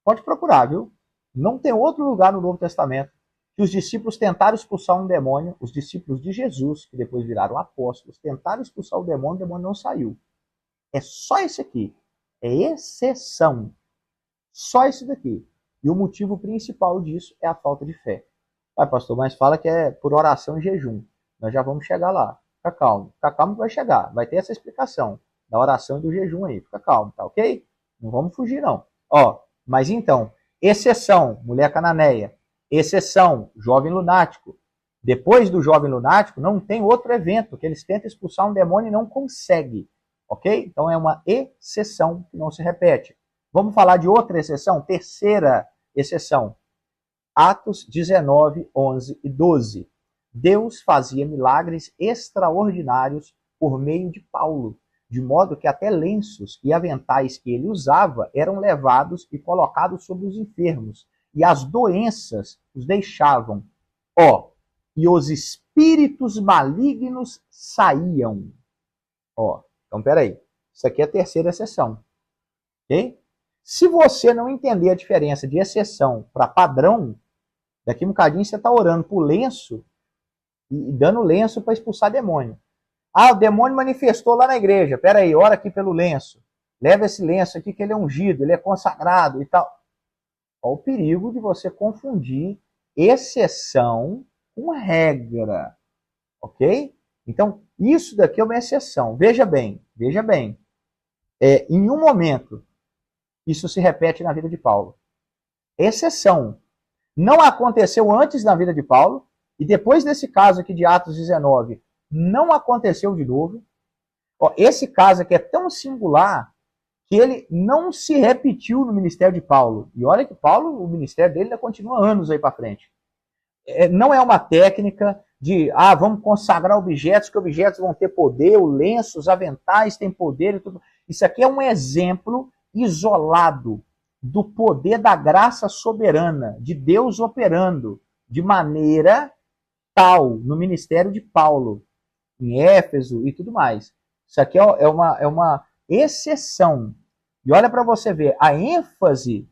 pode procurar, viu? Não tem outro lugar no Novo Testamento que os discípulos tentaram expulsar um demônio, os discípulos de Jesus, que depois viraram apóstolos, tentaram expulsar o demônio não saiu. É só esse aqui. É exceção. Só esse daqui. E o motivo principal disso é a falta de fé. Vai, pastor, mas fala que é por oração e jejum. Nós já vamos chegar lá. Fica calmo que vai chegar. Vai ter essa explicação da oração e do jejum aí. Fica calmo, tá ok? Não vamos fugir, não. Ó, mas então, exceção, mulher cananeia. Exceção, jovem lunático. Depois do jovem lunático, não tem outro evento que eles tentam expulsar um demônio e não conseguem. Ok? Então é uma exceção que não se repete. Vamos falar de outra exceção? Terceira exceção. Atos 19, 11 e 12. Deus fazia milagres extraordinários por meio de Paulo, de modo que até lenços e aventais que ele usava eram levados e colocados sobre os enfermos, e as doenças os deixavam. Ó, e os espíritos malignos saíam. Ó, então peraí, isso aqui é a terceira exceção, ok? Se você não entender a diferença de exceção para padrão, daqui um bocadinho você está orando por lenço e dando lenço para expulsar demônio. Ah, o demônio manifestou lá na igreja. Pera aí, ora aqui pelo lenço. Leva esse lenço aqui que ele é ungido, ele é consagrado e tal. Olha o perigo de você confundir exceção com regra, ok? Então, isso daqui é uma exceção. Veja bem, em um momento, isso se repete na vida de Paulo. Exceção. Não aconteceu antes na vida de Paulo, e depois desse caso aqui de Atos 19, não aconteceu de novo. Esse caso aqui é tão singular que ele não se repetiu no ministério de Paulo. E olha que Paulo, o ministério dele ainda continua anos aí para frente. Não é uma técnica de, vamos consagrar objetos, que objetos vão ter poder, o lenço, os aventais têm poder e tudo. Isso aqui é um exemplo isolado do poder da graça soberana, de Deus operando de maneira tal no ministério de Paulo, em Éfeso e tudo mais. Isso aqui é uma exceção. E olha para você ver, a ênfase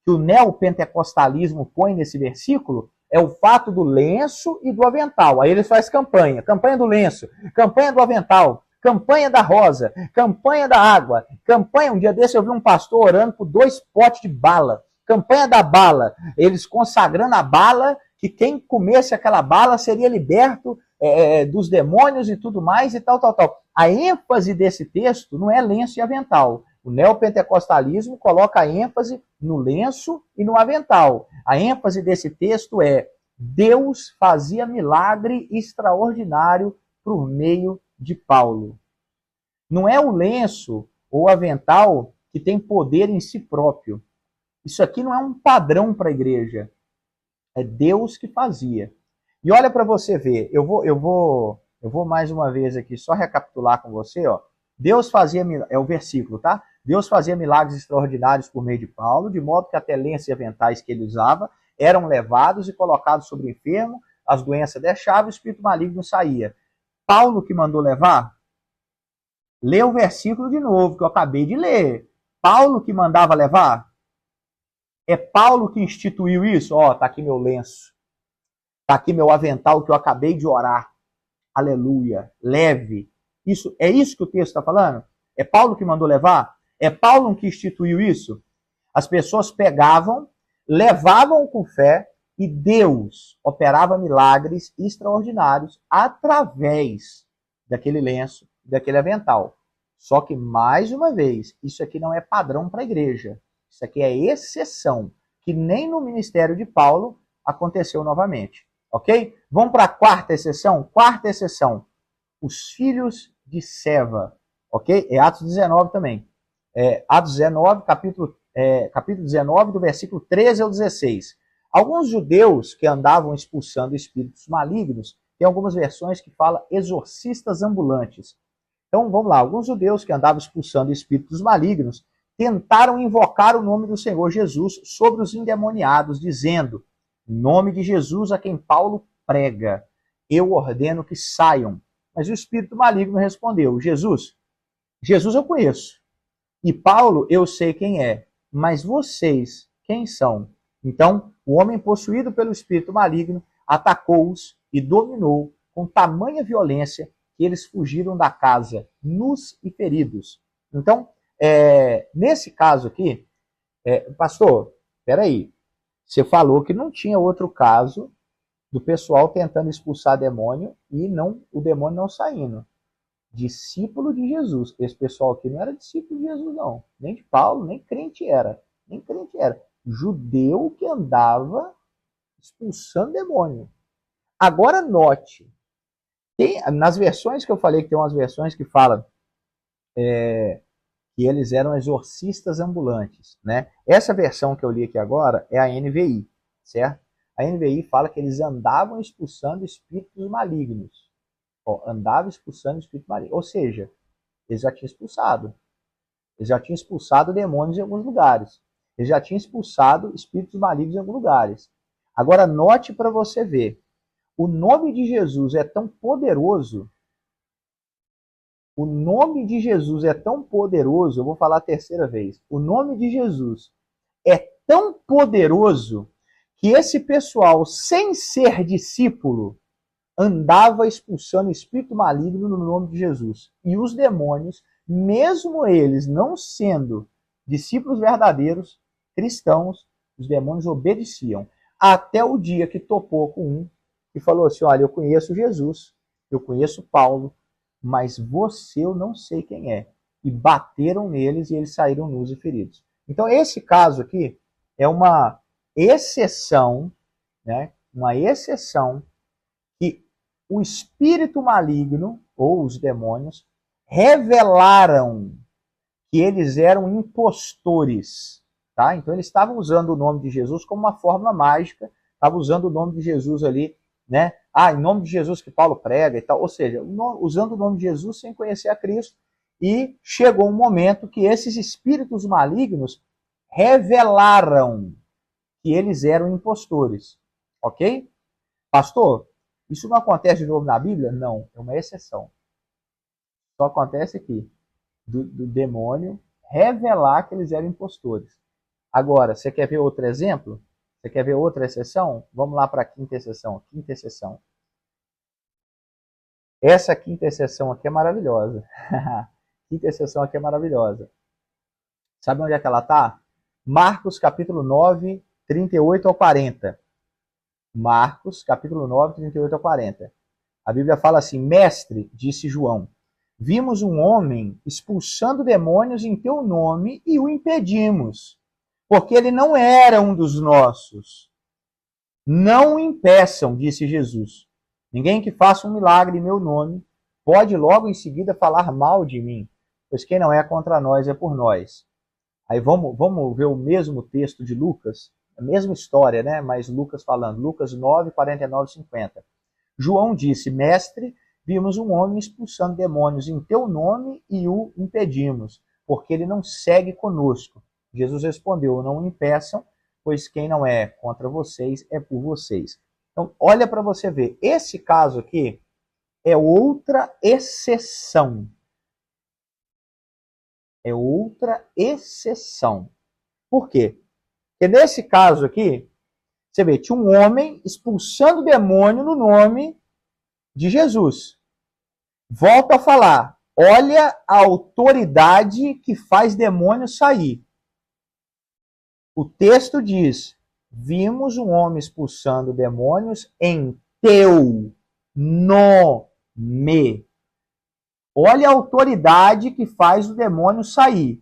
que o neopentecostalismo põe nesse versículo é o fato do lenço e do avental. Aí ele faz campanha do lenço, campanha do avental, campanha da rosa, campanha da água, campanha, um dia desse eu vi um pastor orando por 2 potes de bala, campanha da bala, eles consagrando a bala, que quem comesse aquela bala seria liberto dos demônios e tudo mais e tal. A ênfase desse texto não é lenço e avental. O neopentecostalismo coloca a ênfase no lenço e no avental. A ênfase desse texto é: Deus fazia milagre extraordinário por meio de Paulo. Não é o lenço ou o avental que tem poder em si próprio. Isso aqui não é um padrão para a igreja. É Deus que fazia. E olha para você ver, eu vou mais uma vez aqui só recapitular com você, ó. Deus fazia, é o versículo, tá? Deus fazia milagres extraordinários por meio de Paulo, de modo que até lenços e aventais que ele usava eram levados e colocados sobre o enfermo, as doenças deixavam, o espírito maligno saía. Paulo que mandou levar? Lê o versículo de novo, que eu acabei de ler. Paulo que mandava levar? É Paulo que instituiu isso? Tá aqui meu lenço. Tá aqui meu avental que eu acabei de orar. Aleluia. Leve. É isso que o texto está falando? É Paulo que mandou levar? É Paulo que instituiu isso? As pessoas pegavam, levavam com fé e Deus operava milagres extraordinários através daquele lenço, daquele avental. Só que, mais uma vez, isso aqui não é padrão para a igreja. Isso aqui é exceção, que nem no ministério de Paulo aconteceu novamente. Ok? Vamos para a quarta exceção? Quarta exceção. Os filhos de Seva. Ok? É Atos 19 também. Atos 19, capítulo 19, do versículo 13 ao 16. Alguns judeus que andavam expulsando espíritos malignos, tem algumas versões que falam exorcistas ambulantes. Então, vamos lá. Alguns judeus que andavam expulsando espíritos malignos tentaram invocar o nome do Senhor Jesus sobre os endemoniados, dizendo: em nome de Jesus a quem Paulo prega, eu ordeno que saiam. Mas o espírito maligno respondeu: Jesus eu conheço. E Paulo eu sei quem é. Mas vocês, quem são? Então, o homem possuído pelo espírito maligno atacou-os e dominou com tamanha violência que eles fugiram da casa, nus e feridos. Então, nesse caso aqui, pastor, peraí, você falou que não tinha outro caso do pessoal tentando expulsar demônio e o demônio não saindo. Discípulo de Jesus. Esse pessoal aqui não era discípulo de Jesus, não. Nem de Paulo, nem crente era. Judeu que andava expulsando demônio. Agora note, nas versões que eu falei, que tem umas versões que falam que eles eram exorcistas ambulantes, né? Essa versão que eu li aqui agora é a NVI, certo? A NVI fala que eles andavam expulsando espíritos malignos. Andavam expulsando espíritos malignos. Ou seja, eles já tinham expulsado. Eles já tinham expulsado demônios em alguns lugares. Eles já tinham expulsado espíritos malignos em alguns lugares. Agora note para você ver. O nome de Jesus é tão poderoso. O nome de Jesus é tão poderoso. Eu vou falar a terceira vez. O nome de Jesus é tão poderoso que esse pessoal, sem ser discípulo, andava expulsando espírito maligno no nome de Jesus. E os demônios, mesmo eles não sendo discípulos verdadeiros, cristãos, os demônios obedeciam. Até o dia que topou com um e falou assim, olha, eu conheço Jesus, eu conheço Paulo, mas você eu não sei quem é. E bateram neles e eles saíram nus e feridos. Então esse caso aqui é uma exceção, né? Uma exceção que o espírito maligno, ou os demônios, revelaram que eles eram impostores. Tá? Então eles estavam usando o nome de Jesus como uma fórmula mágica, estavam usando o nome de Jesus ali, né? Em nome de Jesus que Paulo prega e tal. Ou seja, usando o nome de Jesus sem conhecer a Cristo. E chegou um momento que esses espíritos malignos revelaram que eles eram impostores. Ok? Pastor, isso não acontece de novo na Bíblia? Não, é uma exceção. Só acontece aqui, do demônio revelar que eles eram impostores. Agora, você quer ver outro exemplo? Você quer ver outra exceção? Vamos lá para a quinta exceção. Quinta exceção. Essa quinta exceção aqui é maravilhosa. Quinta exceção aqui é maravilhosa. Sabe onde é que ela está? Marcos capítulo 9, 38 ao 40. Marcos capítulo 9, 38 ao 40. A Bíblia fala assim, mestre, disse João, vimos um homem expulsando demônios em teu nome e o impedimos, porque ele não era um dos nossos. Não o impeçam, disse Jesus. Ninguém que faça um milagre em meu nome pode logo em seguida falar mal de mim, pois quem não é contra nós é por nós. Aí vamos ver o mesmo texto de Lucas, a mesma história, né? Mas Lucas falando, Lucas 9, 49 e 50. João disse, mestre, vimos um homem expulsando demônios em teu nome e o impedimos, porque ele não segue conosco. Jesus respondeu, não o impeçam, pois quem não é contra vocês é por vocês. Então, olha para você ver, esse caso aqui é outra exceção. É outra exceção. Por quê? Porque nesse caso aqui, você vê, tinha um homem expulsando demônio no nome de Jesus. Volto a falar, olha a autoridade que faz demônio sair. O texto diz, vimos um homem expulsando demônios em teu nome. Olha a autoridade que faz o demônio sair.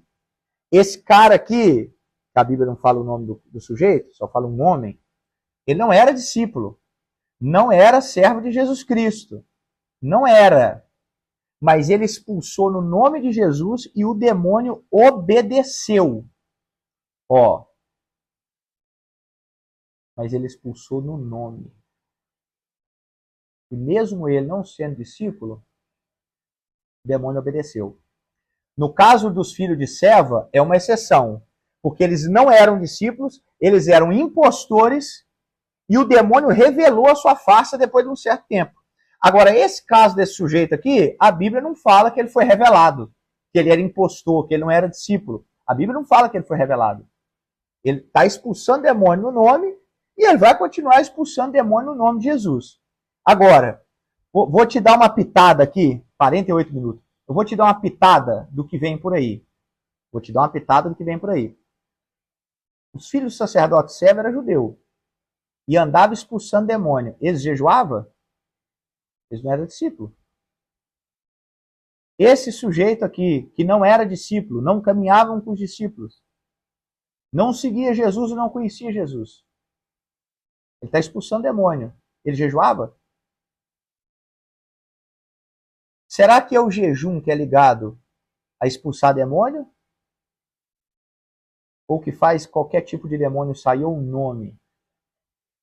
Esse cara aqui, a Bíblia não fala o nome do sujeito, só fala um homem, ele não era discípulo, não era servo de Jesus Cristo, não era. Mas ele expulsou no nome de Jesus e o demônio obedeceu. Ó. Mas ele expulsou no nome. E mesmo ele não sendo discípulo, o demônio obedeceu. No caso dos filhos de Seva, é uma exceção. Porque eles não eram discípulos, eles eram impostores e o demônio revelou a sua farsa depois de um certo tempo. Agora, esse caso desse sujeito aqui, a Bíblia não fala que ele foi revelado, que ele era impostor, que ele não era discípulo. A Bíblia não fala que ele foi revelado. Ele está expulsando demônio no nome e ele vai continuar expulsando demônio no nome de Jesus. Agora, vou te dar uma pitada aqui, 48 minutos. Eu vou te dar uma pitada do que vem por aí. Vou te dar uma pitada do que vem por aí. Os filhos do sacerdote Seva era judeu e andava expulsando demônio. Eles jejuavam? Eles não eram discípulos. Esse sujeito aqui, que não era discípulo, não caminhavam com os discípulos, não seguia Jesus e não conhecia Jesus. Ele está expulsando demônio. Ele jejuava? Será que é o jejum que é ligado a expulsar demônio? Ou que faz qualquer tipo de demônio sair o nome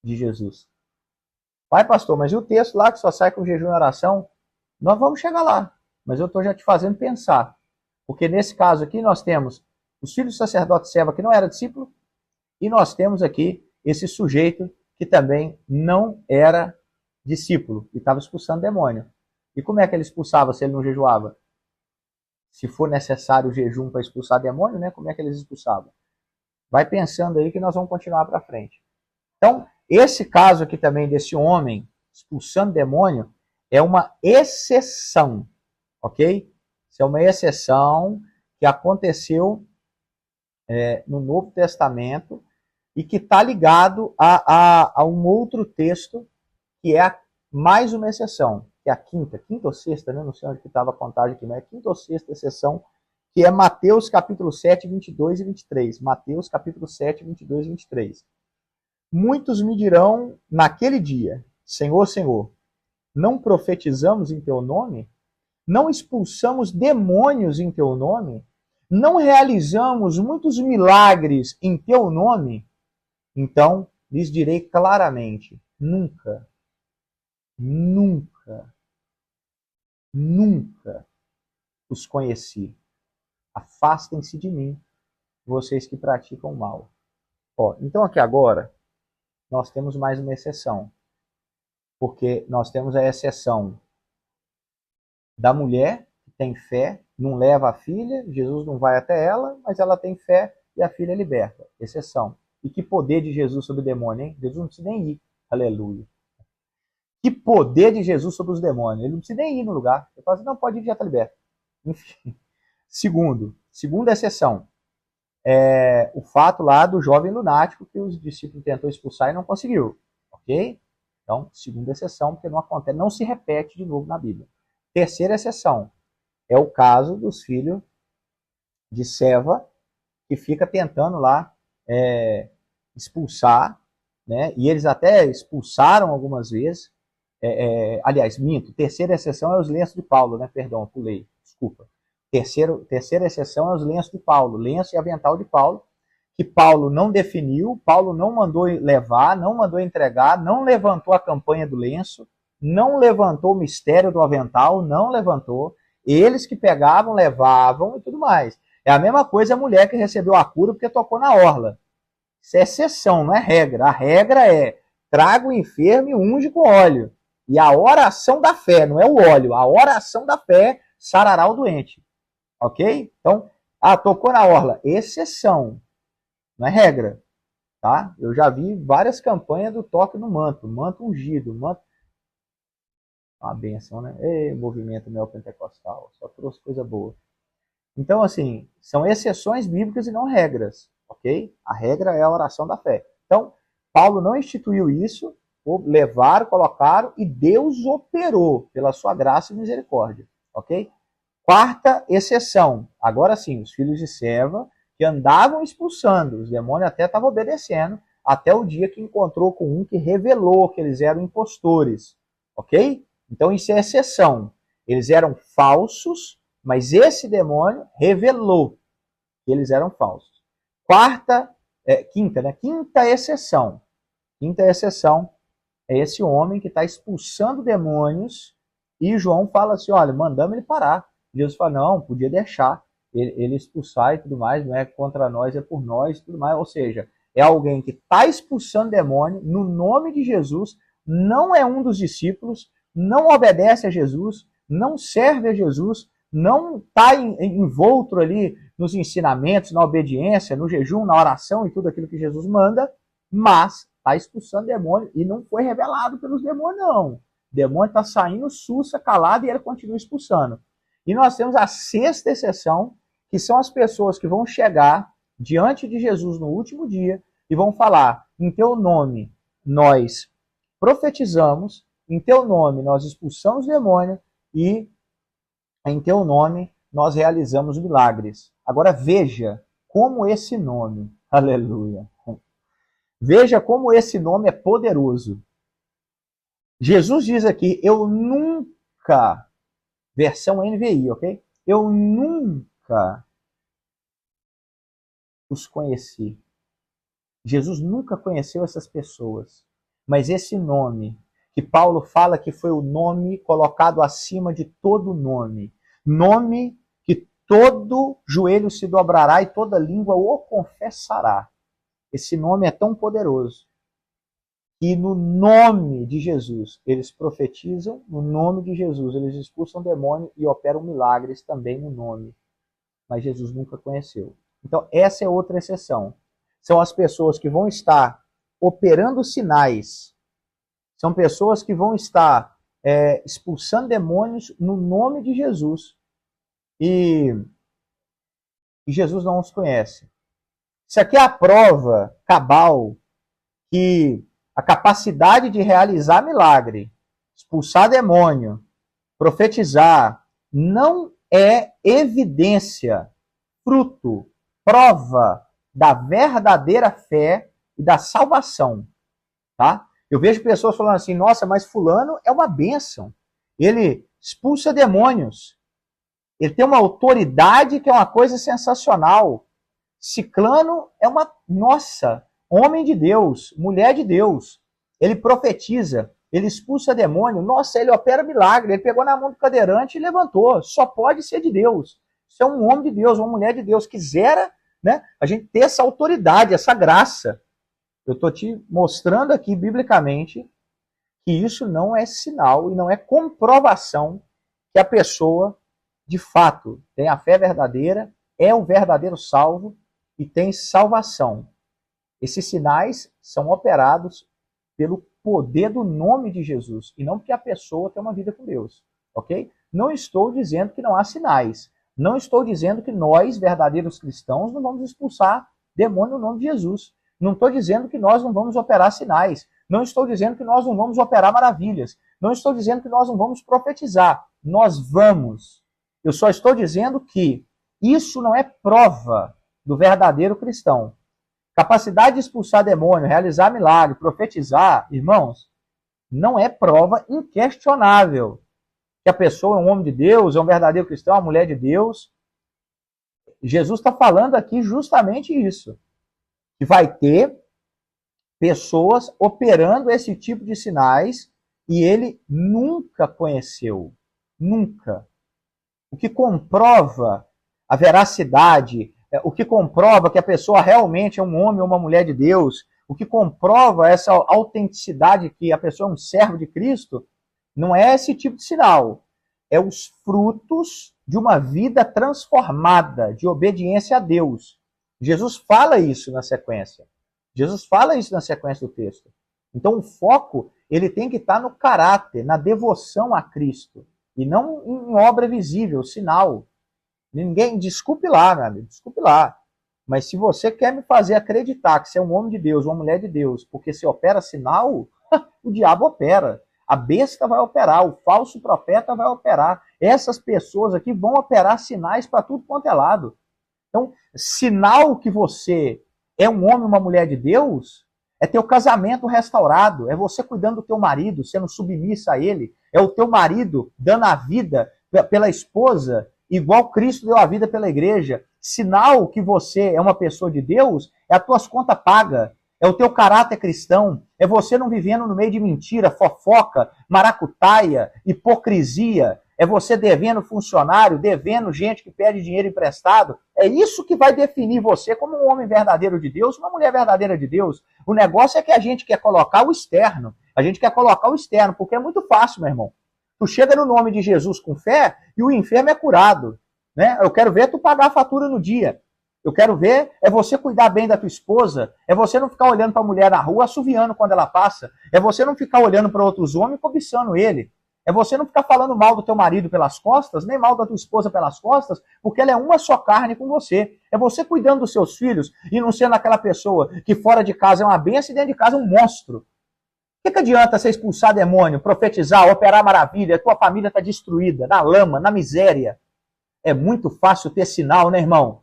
de Jesus? Vai, pastor, mas e o texto lá que só sai com jejum e oração? Nós vamos chegar lá, mas eu estou já te fazendo pensar. Porque nesse caso aqui nós temos os filhos do sacerdote Seva que não era discípulo e nós temos aqui esse sujeito que também não era discípulo e estava expulsando demônio. E como é que ele expulsava se ele não jejuava? Se for necessário o jejum para expulsar demônio, né? Como é que eles expulsavam? Vai pensando aí que nós vamos continuar para frente. Então, esse caso aqui também desse homem expulsando demônio é uma exceção, ok? Isso é uma exceção que aconteceu no Novo Testamento e que está ligado a um outro texto que é mais uma exceção, que é a quinta ou sexta, né? Não sei onde que estava a contagem aqui, mas é a quinta ou sexta exceção, que é Mateus capítulo 7, 22 e 23. Mateus capítulo 7, 22 e 23. Muitos me dirão naquele dia, Senhor, Senhor, não profetizamos em teu nome? Não expulsamos demônios em teu nome? Não realizamos muitos milagres em teu nome? Então lhes direi claramente, nunca, nunca, nunca os conheci. Afastem-se de mim, vocês que praticam mal. Então aqui agora, nós temos mais uma exceção. Porque nós temos a exceção da mulher, que tem fé, não leva a filha, Jesus não vai até ela, mas ela tem fé e a filha é liberta. Exceção. E que poder de Jesus sobre o demônio, hein? Jesus não precisa nem ir. Aleluia. Que poder de Jesus sobre os demônios. Ele não precisa nem ir no lugar. Ele fala assim, não, pode ir, já está liberto. Enfim. Segunda exceção. O fato lá do jovem lunático que os discípulos tentou expulsar e não conseguiu. Ok? Então, segunda exceção, porque não acontece, não se repete de novo na Bíblia. Terceira exceção é o caso dos filhos de Seva, que fica tentando lá expulsar, né? E eles até expulsaram algumas vezes. Aliás, minto. Terceira exceção é os lenços de Paulo, né? Perdão, pulei. Desculpa. Terceira exceção é os lenços de Paulo, lenço e avental de Paulo, que Paulo não definiu, Paulo não mandou levar, não mandou entregar, não levantou a campanha do lenço, não levantou o mistério do avental, não levantou. Eles que pegavam, levavam e tudo mais. É a mesma coisa a mulher que recebeu a cura porque tocou na orla. Isso é exceção, não é regra. A regra é traga o enfermo e unge com óleo. E a oração da fé, não é o óleo, a oração da fé sarará o doente. Ok? Então, tocou na orla. Exceção. Não é regra. Tá? Eu já vi várias campanhas do toque no manto ungido, manto. Uma benção, né? Movimento neopentecostal, só trouxe coisa boa. Então, assim, são exceções bíblicas e não regras, ok? A regra é a oração da fé. Então, Paulo não instituiu isso, levaram, colocaram e Deus operou pela sua graça e misericórdia, ok? Quarta exceção, agora sim, os filhos de Seva, que andavam expulsando, os demônios até estavam obedecendo, até o dia que encontrou com um que revelou que eles eram impostores, ok? Então isso é exceção. Eles eram falsos, mas esse demônio revelou que eles eram falsos. Quinta exceção. Quinta exceção é esse homem que está expulsando demônios e João fala assim, olha, mandamos ele parar. Jesus fala, não, podia deixar ele expulsar e tudo mais, não é contra nós, é por nós e tudo mais. Ou seja, é alguém que está expulsando demônio no nome de Jesus, não é um dos discípulos, não obedece a Jesus, não serve a Jesus, não está envolto ali nos ensinamentos, na obediência, no jejum, na oração e tudo aquilo que Jesus manda, mas está expulsando demônio e não foi revelado pelos demônios, não. O demônio está saindo sussa, calado e ele continua expulsando. E nós temos a sexta exceção, que são as pessoas que vão chegar diante de Jesus no último dia e vão falar, em teu nome nós profetizamos, em teu nome nós expulsamos demônio e em teu nome nós realizamos milagres. Agora veja como esse nome, aleluia, veja como esse nome é poderoso. Jesus diz aqui, eu nunca, versão NVI, ok? Eu nunca os conheci. Jesus nunca conheceu essas pessoas. Mas esse nome, que Paulo fala que foi o nome colocado acima de todo nome, nome que todo joelho se dobrará e toda língua o confessará. Esse nome é tão poderoso que no nome de Jesus eles profetizam, no nome de Jesus eles expulsam demônio e operam milagres também no nome. Mas Jesus nunca conheceu. Então essa é outra exceção. São as pessoas que vão estar operando sinais. São pessoas que vão estar expulsando demônios no nome de Jesus. E Jesus não os conhece. Isso aqui é a prova cabal que a capacidade de realizar milagre, expulsar demônio, profetizar, não é evidência, fruto, prova da verdadeira fé e da salvação, tá? Eu vejo pessoas falando assim, nossa, mas fulano é uma bênção. Ele expulsa demônios. Ele tem uma autoridade que é uma coisa sensacional. Ciclano é uma, nossa, homem de Deus, mulher de Deus. Ele profetiza, ele expulsa demônio. Nossa, ele opera milagre. Ele pegou na mão do cadeirante e levantou. Só pode ser de Deus. Isso é um homem de Deus, uma mulher de Deus. Quisera, né, a gente ter essa autoridade, essa graça. Eu estou te mostrando aqui, biblicamente, que isso não é sinal e não é comprovação que a pessoa, de fato, tem a fé verdadeira, é o verdadeiro salvo e tem salvação. Esses sinais são operados pelo poder do nome de Jesus e não porque a pessoa tem uma vida com Deus, ok? Não estou dizendo que não há sinais. Não estou dizendo que nós, verdadeiros cristãos, não vamos expulsar demônio no nome de Jesus. Não estou dizendo que nós não vamos operar sinais. Não estou dizendo que nós não vamos operar maravilhas. Não estou dizendo que nós não vamos profetizar. Nós vamos. Eu só estou dizendo que isso não é prova do verdadeiro cristão. Capacidade de expulsar demônio, realizar milagre, profetizar, irmãos, não é prova inquestionável que a pessoa é um homem de Deus, é um verdadeiro cristão, uma mulher de Deus. Jesus está falando aqui justamente isso. Que vai ter pessoas operando esse tipo de sinais e ele nunca conheceu. Nunca. O que comprova a veracidade, o que comprova que a pessoa realmente é um homem ou uma mulher de Deus, o que comprova essa autenticidade que a pessoa é um servo de Cristo, não é esse tipo de sinal. É os frutos de uma vida transformada, de obediência a Deus. Jesus fala isso na sequência. Jesus fala isso na sequência do texto. Então o foco, ele tem que estar no caráter, na devoção a Cristo. E não em obra visível, sinal. Ninguém, desculpe lá, meu amigo, desculpe lá. Mas se você quer me fazer acreditar que você é um homem de Deus, uma mulher de Deus, porque você opera sinal, o diabo opera. A besta vai operar, o falso profeta vai operar. Essas pessoas aqui vão operar sinais para tudo quanto é lado. Então, sinal que você é um homem, uma mulher de Deus, é teu casamento restaurado, é você cuidando do teu marido, sendo submissa a ele, é o teu marido dando a vida pela esposa, igual Cristo deu a vida pela igreja. Sinal que você é uma pessoa de Deus é as tuas contas pagas, é o teu caráter cristão, é você não vivendo no meio de mentira, fofoca, maracutaia, hipocrisia, é você devendo funcionário, devendo gente que pede dinheiro emprestado. É isso que vai definir você como um homem verdadeiro de Deus, uma mulher verdadeira de Deus. O negócio é que a gente quer colocar o externo. A gente quer colocar o externo, porque é muito fácil, meu irmão. Tu chega no nome de Jesus com fé e o enfermo é curado. Né? Eu quero ver tu pagar a fatura no dia. Eu quero ver é você cuidar bem da tua esposa, é você não ficar olhando para a mulher na rua assoviando quando ela passa, é você não ficar olhando para outros homens e cobiçando ele. É você não ficar falando mal do teu marido pelas costas, nem mal da tua esposa pelas costas, porque ela é uma só carne com você. É você cuidando dos seus filhos e não sendo aquela pessoa que fora de casa é uma bênção e dentro de casa é um monstro. O que adianta você expulsar demônio, profetizar, operar maravilha, a tua família está destruída, na lama, na miséria? É muito fácil ter sinal, né, irmão?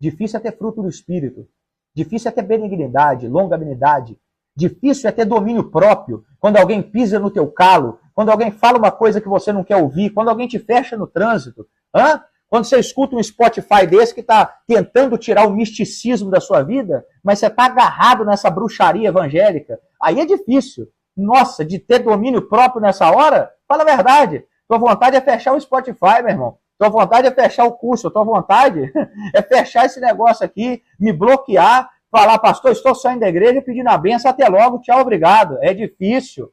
Difícil é ter fruto do Espírito. Difícil é ter benignidade, longanimidade. Difícil é ter domínio próprio. Quando alguém pisa no teu calo, quando alguém fala uma coisa que você não quer ouvir, quando alguém te fecha no trânsito, quando você escuta um Spotify desse que está tentando tirar o misticismo da sua vida, mas você está agarrado nessa bruxaria evangélica, aí é difícil. Nossa, de ter domínio próprio nessa hora, fala a verdade. Tua vontade é fechar o Spotify, meu irmão. Tua vontade é fechar o curso. Tua vontade é fechar esse negócio aqui, me bloquear, falar, pastor, estou saindo da igreja pedindo a benção, até logo, tchau, obrigado. É difícil.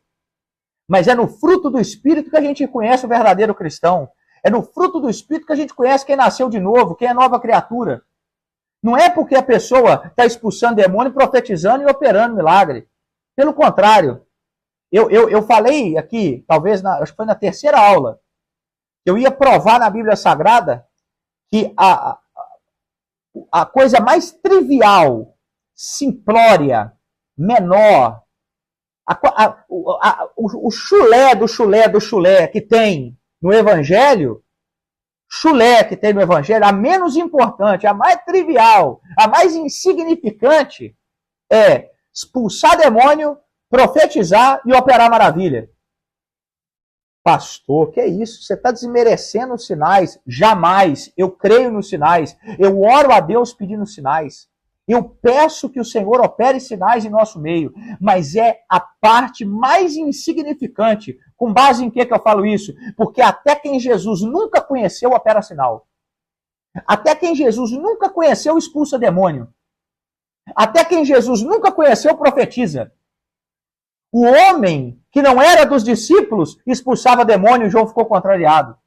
Mas é no fruto do Espírito que a gente conhece o verdadeiro cristão. É no fruto do Espírito que a gente conhece quem nasceu de novo, quem é nova criatura. Não é porque a pessoa está expulsando demônio, profetizando e operando milagre. Pelo contrário. Eu falei aqui, talvez, acho que foi na terceira aula, eu ia provar na Bíblia Sagrada que a coisa mais trivial, simplória, menor, O chulé do chulé do chulé que tem no Evangelho, a menos importante, a mais trivial, a mais insignificante, é expulsar demônio, profetizar e operar maravilha. Pastor, que é isso? Você está desmerecendo os sinais. Jamais. Eu creio nos sinais. Eu oro a Deus pedindo sinais. Eu peço que o Senhor opere sinais em nosso meio. Mas é a parte mais insignificante. Com base em que eu falo isso? Porque até quem Jesus nunca conheceu opera sinal. Até quem Jesus nunca conheceu expulsa demônio. Até quem Jesus nunca conheceu profetiza. O homem que não era dos discípulos expulsava demônio e João ficou contrariado.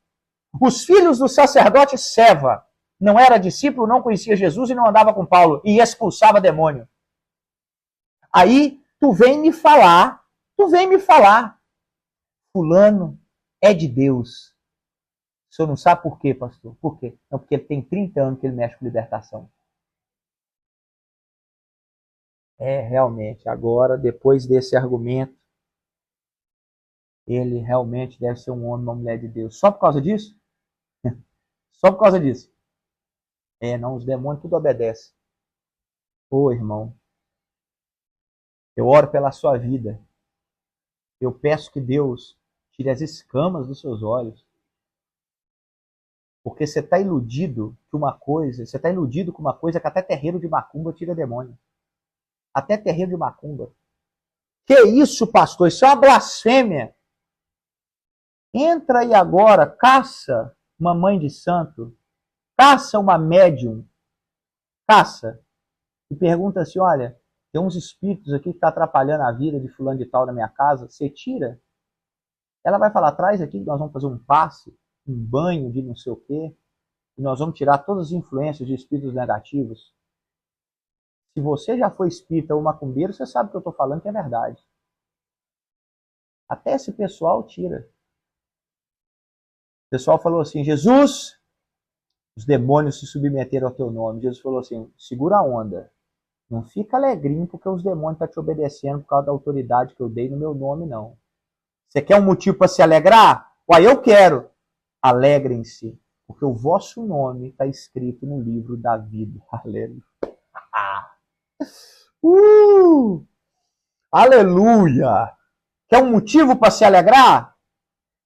Os filhos do sacerdote Seva não era discípulo, não conhecia Jesus e não andava com Paulo e expulsava demônio. Aí tu vem me falar, fulano é de Deus. O senhor não sabe por quê, pastor? Por quê? Não, porque ele tem 30 anos que ele mexe com libertação. Realmente, agora, depois desse argumento, ele realmente deve ser um homem, uma mulher de Deus. Só por causa disso? Só por causa disso. Não, os demônios tudo obedecem. Ô, irmão, eu oro pela sua vida. Eu peço que Deus tire as escamas dos seus olhos. Porque você está iludido com uma coisa que até terreiro de macumba tira demônio. Até terreiro de macumba. Que isso, pastor? Isso é uma blasfêmia. Entra aí agora, caça uma mãe de santo, caça uma médium, caça, e pergunta assim, olha, tem uns espíritos aqui que estão atrapalhando a vida de fulano de tal na minha casa, você tira? Ela vai falar, traz aqui que nós vamos fazer um passe, um banho de não sei o quê, e nós vamos tirar todas as influências de espíritos negativos. Se você já foi espírita ou macumbeiro, você sabe o que eu estou falando que é verdade. Até esse pessoal tira. O pessoal falou assim, Jesus, os demônios se submeteram ao teu nome. Jesus falou assim, segura a onda. Não fica alegrinho porque os demônios estão te obedecendo por causa da autoridade que eu dei no meu nome, não. Você quer um motivo para se alegrar? Uai, eu quero. Alegrem-se, porque o vosso nome está escrito no livro da vida. Aleluia. Aleluia. Quer um motivo para se alegrar?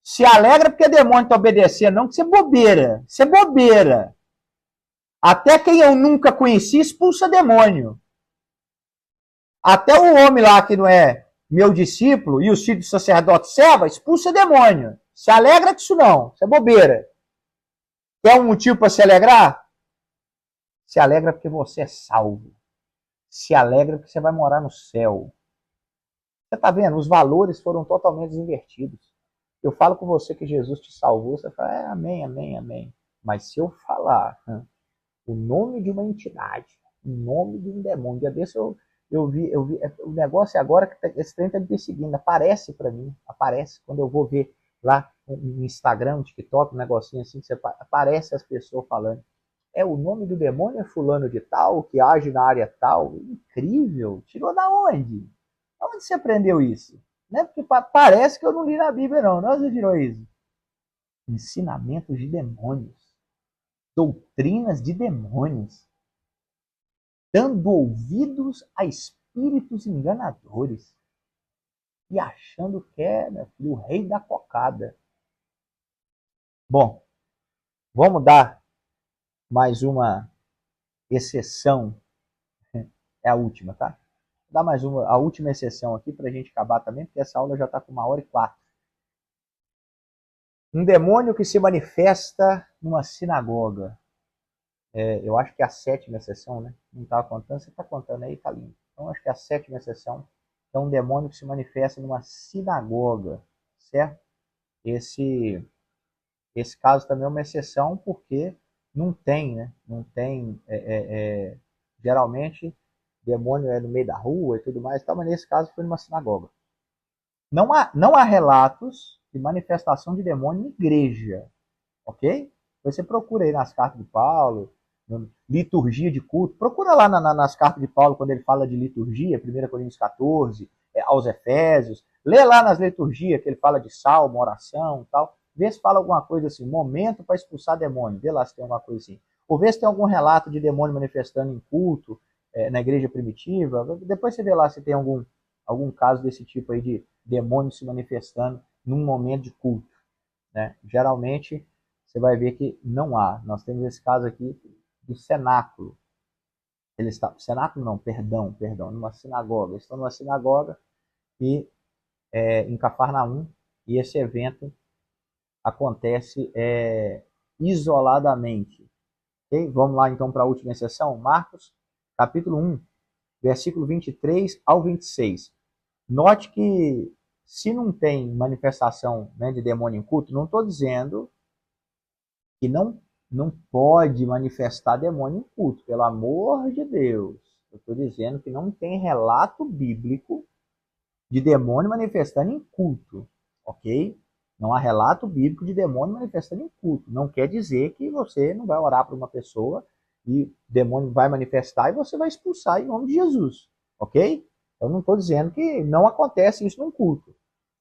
Se alegra porque o demônio está obedecendo, não que você é bobeira. Isso é bobeira. Até quem eu nunca conheci expulsa demônio. Até o homem lá que não é meu discípulo e os filhos do sacerdote Seva expulsa demônio. Se alegra com isso não. Isso é bobeira. Quer um motivo para se alegrar? Se alegra porque você é salvo. Se alegra porque você vai morar no céu. Você está vendo? Os valores foram totalmente invertidos. Eu falo com você que Jesus te salvou, você fala, amém, amém, amém. Mas se eu falar o nome de uma entidade, o nome de um demônio, um dia desse eu vi, o negócio é agora que esse trem está me perseguindo, aparece para mim, quando eu vou ver lá no Instagram, no TikTok, um negocinho assim, que aparece as pessoas falando, o nome do demônio é fulano de tal, que age na área tal, incrível, tirou da onde? Onde você aprendeu isso? Né? Porque parece que eu não li na Bíblia, não. Onde você tirou isso? Ensinamentos de demônios. Doutrinas de demônios. Dando ouvidos a espíritos enganadores. E achando que é, meu filho, o rei da cocada. Bom, vamos dar mais uma exceção. É a última, tá? Vou dar mais a última exceção aqui para a gente acabar também, porque essa aula já está com 1h04. Um demônio que se manifesta numa sinagoga. Eu acho que é a 7ª exceção, né? Não estava contando, você está contando aí, tá lindo. Então, acho que é a 7ª exceção. É um demônio que se manifesta numa sinagoga, certo? Esse caso também é uma exceção porque não tem, né? Não tem, geralmente, demônio é no meio da rua e tudo mais, mas nesse caso foi numa sinagoga. Não há relatos de manifestação de demônio em igreja, ok? Você procura aí nas cartas de Paulo, liturgia de culto, procura lá nas cartas de Paulo quando ele fala de liturgia, 1 Coríntios 14, aos Efésios, lê lá nas liturgias que ele fala de salmo, oração e tal, vê se fala alguma coisa assim, momento para expulsar demônio, vê lá se tem alguma coisa assim. Ou vê se tem algum relato de demônio manifestando em culto, na igreja primitiva, depois você vê lá se tem algum caso desse tipo aí de demônio se manifestando num momento de culto, né? Geralmente, você vai ver que não há. Nós temos esse caso aqui do cenáculo. Cenáculo não, perdão, numa sinagoga. Eles estão numa sinagoga e em Cafarnaum, e esse evento acontece isoladamente. Okay? Vamos lá então para a última sessão, Marcos, capítulo 1, versículo 23 ao 26. Note que se não tem manifestação, né, de demônio em culto, não estou dizendo que não pode manifestar demônio em culto, pelo amor de Deus. Eu estou dizendo que não tem relato bíblico de demônio manifestando em culto, ok? Não há relato bíblico de demônio manifestando em culto. Não quer dizer que você não vai orar para uma pessoa e o demônio vai manifestar e você vai expulsar em nome de Jesus, ok? Eu não estou dizendo que não acontece isso num culto.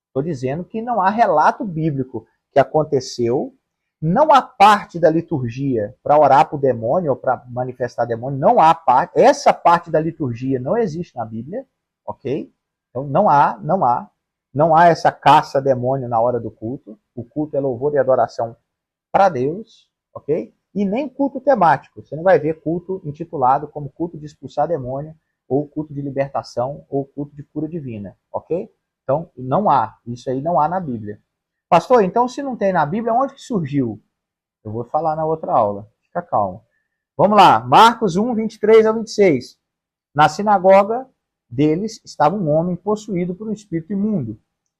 Estou dizendo que não há relato bíblico que aconteceu, não há parte da liturgia para orar para o demônio ou para manifestar demônio, não há parte. Essa parte da liturgia não existe na Bíblia, ok? Então não há essa caça a demônio na hora do culto. O culto é louvor e adoração para Deus, ok? E nem culto temático. Você não vai ver culto intitulado como culto de expulsar demônio, ou culto de libertação, ou culto de cura divina, ok? Então, não há. Isso aí não há na Bíblia. Pastor, então se não tem na Bíblia, onde que surgiu? Eu vou falar na outra aula. Fica calmo. Vamos lá. Marcos 1, 23 ao 26. Na sinagoga deles estava um homem possuído por um espírito imundo.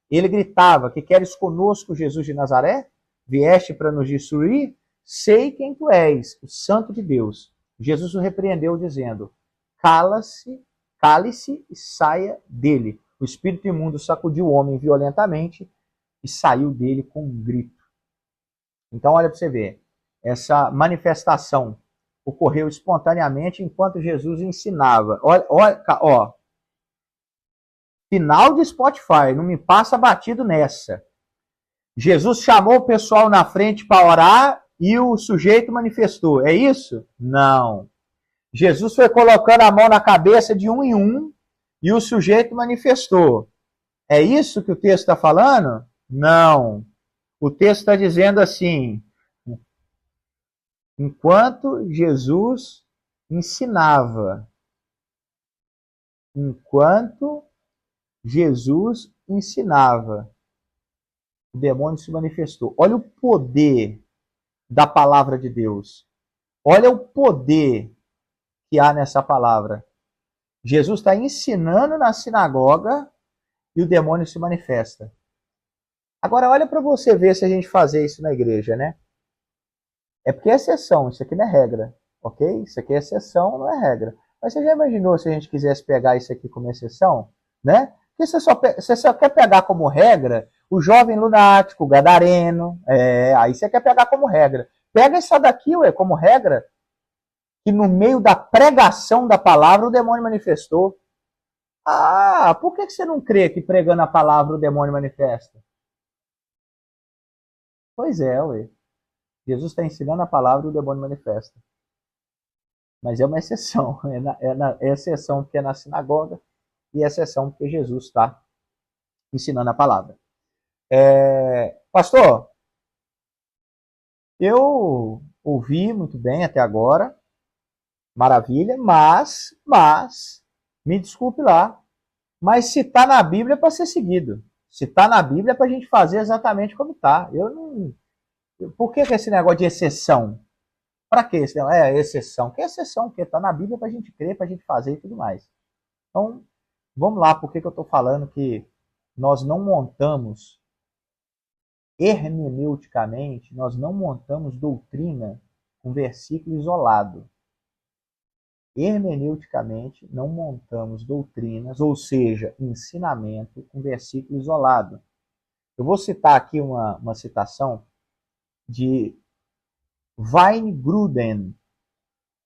Ele gritava: que queres conosco, Jesus de Nazaré? Vieste para nos destruir? Sei quem tu és, o Santo de Deus. Jesus o repreendeu, dizendo: cale-se e saia dele. O espírito imundo sacudiu o homem violentamente e saiu dele com um grito. Então, olha para você ver. Essa manifestação ocorreu espontaneamente enquanto Jesus ensinava. Olha, ó. Final de Spotify, não me passa batido nessa. Jesus chamou o pessoal na frente para orar e o sujeito manifestou. É isso? Não. Jesus foi colocando a mão na cabeça de um em um e o sujeito manifestou. É isso que o texto está falando? Não. O texto está dizendo assim: enquanto Jesus ensinava, o demônio se manifestou. Olha o poder da palavra de Deus. Olha o poder que há nessa palavra. Jesus está ensinando na sinagoga e o demônio se manifesta. Agora olha para você ver se a gente fazer isso na igreja, né? É porque é exceção, isso aqui não é regra, ok? Isso aqui é exceção, não é regra. Mas você já imaginou se a gente quisesse pegar isso aqui como exceção, né? Porque você só quer pegar como regra o jovem lunático, o gadareno, aí você quer pegar como regra. Pega isso daqui, como regra, que no meio da pregação da palavra o demônio manifestou. Ah, por que você não crê que pregando a palavra o demônio manifesta? Pois é, ué. Jesus está ensinando a palavra e o demônio manifesta. Mas é uma exceção. É exceção porque é na sinagoga e é exceção porque Jesus está ensinando a palavra. Pastor, eu ouvi muito bem até agora. Maravilha, mas me desculpe lá, mas se está na Bíblia é para ser seguido. Se está na Bíblia é para a gente fazer exatamente como está. Por que esse negócio de exceção? Para que esse negócio? Exceção. Que exceção? Porque está na Bíblia para a gente crer, para a gente fazer e tudo mais. Então, vamos lá. Por que eu estou falando que nós não montamos hermeneuticamente, nós não montamos doutrina com versículo isolado. Hermeneuticamente, não montamos doutrinas, ou seja, ensinamento com versículo isolado. Eu vou citar aqui uma citação de Weingruden,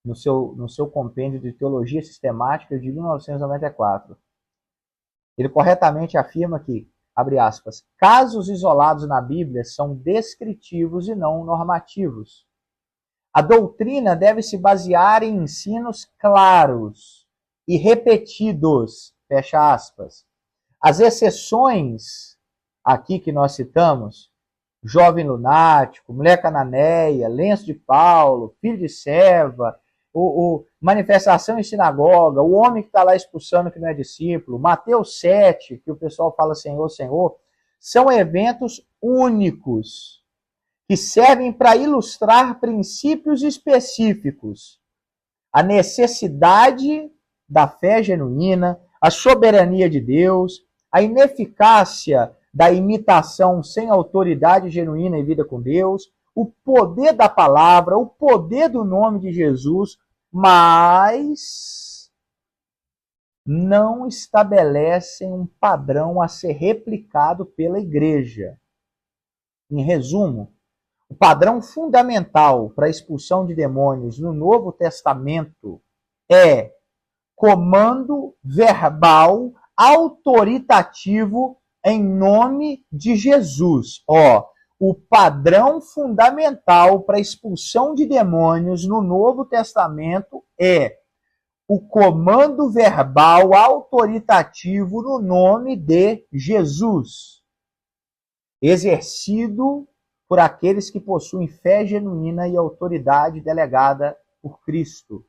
no seu compêndio de Teologia Sistemática de 1994. Ele corretamente afirma que, abre aspas, casos isolados na Bíblia são descritivos e não normativos. A doutrina deve se basear em ensinos claros e repetidos, fecha aspas. As exceções aqui que nós citamos, jovem lunático, mulher cananeia, lenço de Paulo, filho de serva, manifestação em sinagoga, o homem que está lá expulsando que não é discípulo, Mateus 7, que o pessoal fala Senhor, Senhor, são eventos únicos que servem para ilustrar princípios específicos. A necessidade da fé genuína, a soberania de Deus, a ineficácia da imitação sem autoridade genuína e vida com Deus, o poder da palavra, o poder do nome de Jesus, mas não estabelecem um padrão a ser replicado pela igreja. Em resumo, o padrão fundamental para a expulsão de demônios no Novo Testamento é comando verbal autoritativo em nome de Jesus. O padrão fundamental para a expulsão de demônios no Novo Testamento é o comando verbal autoritativo no nome de Jesus, exercido por aqueles que possuem fé genuína e autoridade delegada por Cristo.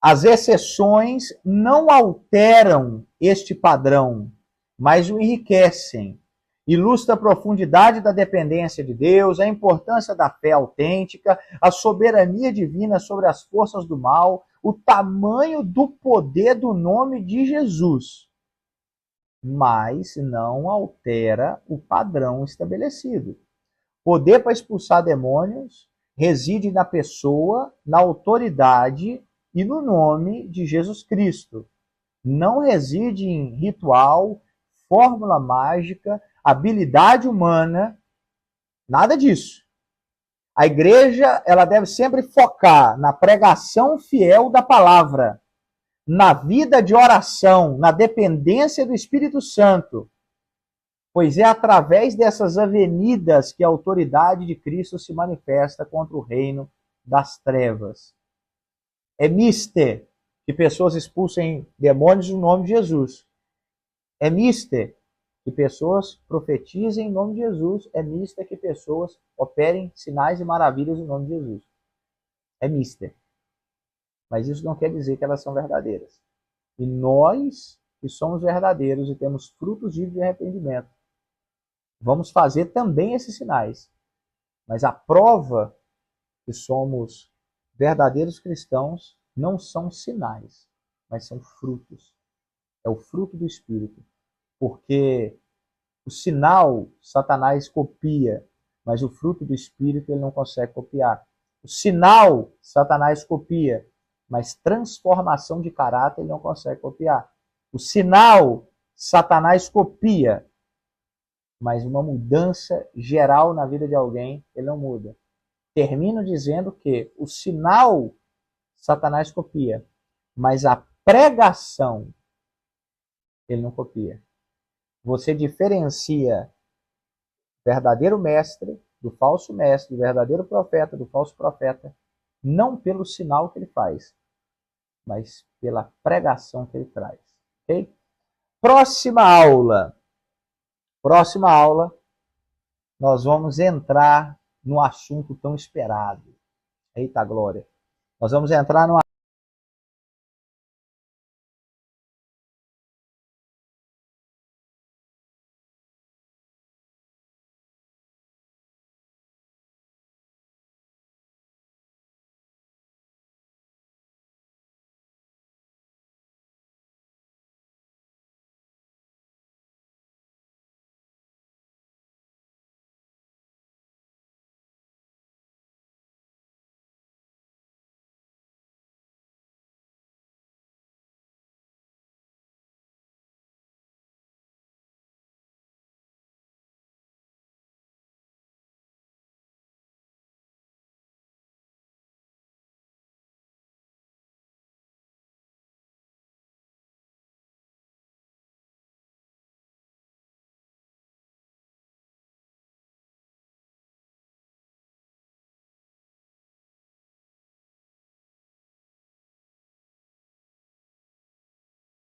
As exceções não alteram este padrão, mas o enriquecem. Ilustra a profundidade da dependência de Deus, a importância da fé autêntica, a soberania divina sobre as forças do mal, o tamanho do poder do nome de Jesus. Mas não altera o padrão estabelecido. Poder para expulsar demônios reside na pessoa, na autoridade e no nome de Jesus Cristo. Não reside em ritual, fórmula mágica, habilidade humana, nada disso. A igreja, ela deve sempre focar na pregação fiel da palavra, na vida de oração, na dependência do Espírito Santo, pois é através dessas avenidas que a autoridade de Cristo se manifesta contra o reino das trevas. É mister que pessoas expulsem demônios no nome de Jesus. É mister que pessoas profetizem em nome de Jesus. É mister que pessoas operem sinais e maravilhas em nome de Jesus. É mister. Mas isso não quer dizer que elas são verdadeiras. E nós, que somos verdadeiros e temos frutos de arrependimento, vamos fazer também esses sinais. Mas a prova que somos verdadeiros cristãos não são sinais, mas são frutos. É o fruto do Espírito. Porque o sinal Satanás copia, mas o fruto do Espírito ele não consegue copiar. O sinal Satanás copia, mas transformação de caráter ele não consegue copiar. O sinal Satanás copia, mas uma mudança geral na vida de alguém, ele não muda. Termino dizendo que o sinal Satanás copia, mas a pregação ele não copia. Você diferencia o verdadeiro mestre do falso mestre, o verdadeiro profeta do falso profeta, não pelo sinal que ele faz, mas pela pregação que ele traz. Ok? Próxima aula, nós vamos entrar no assunto tão esperado. Eita glória! Nós vamos entrar no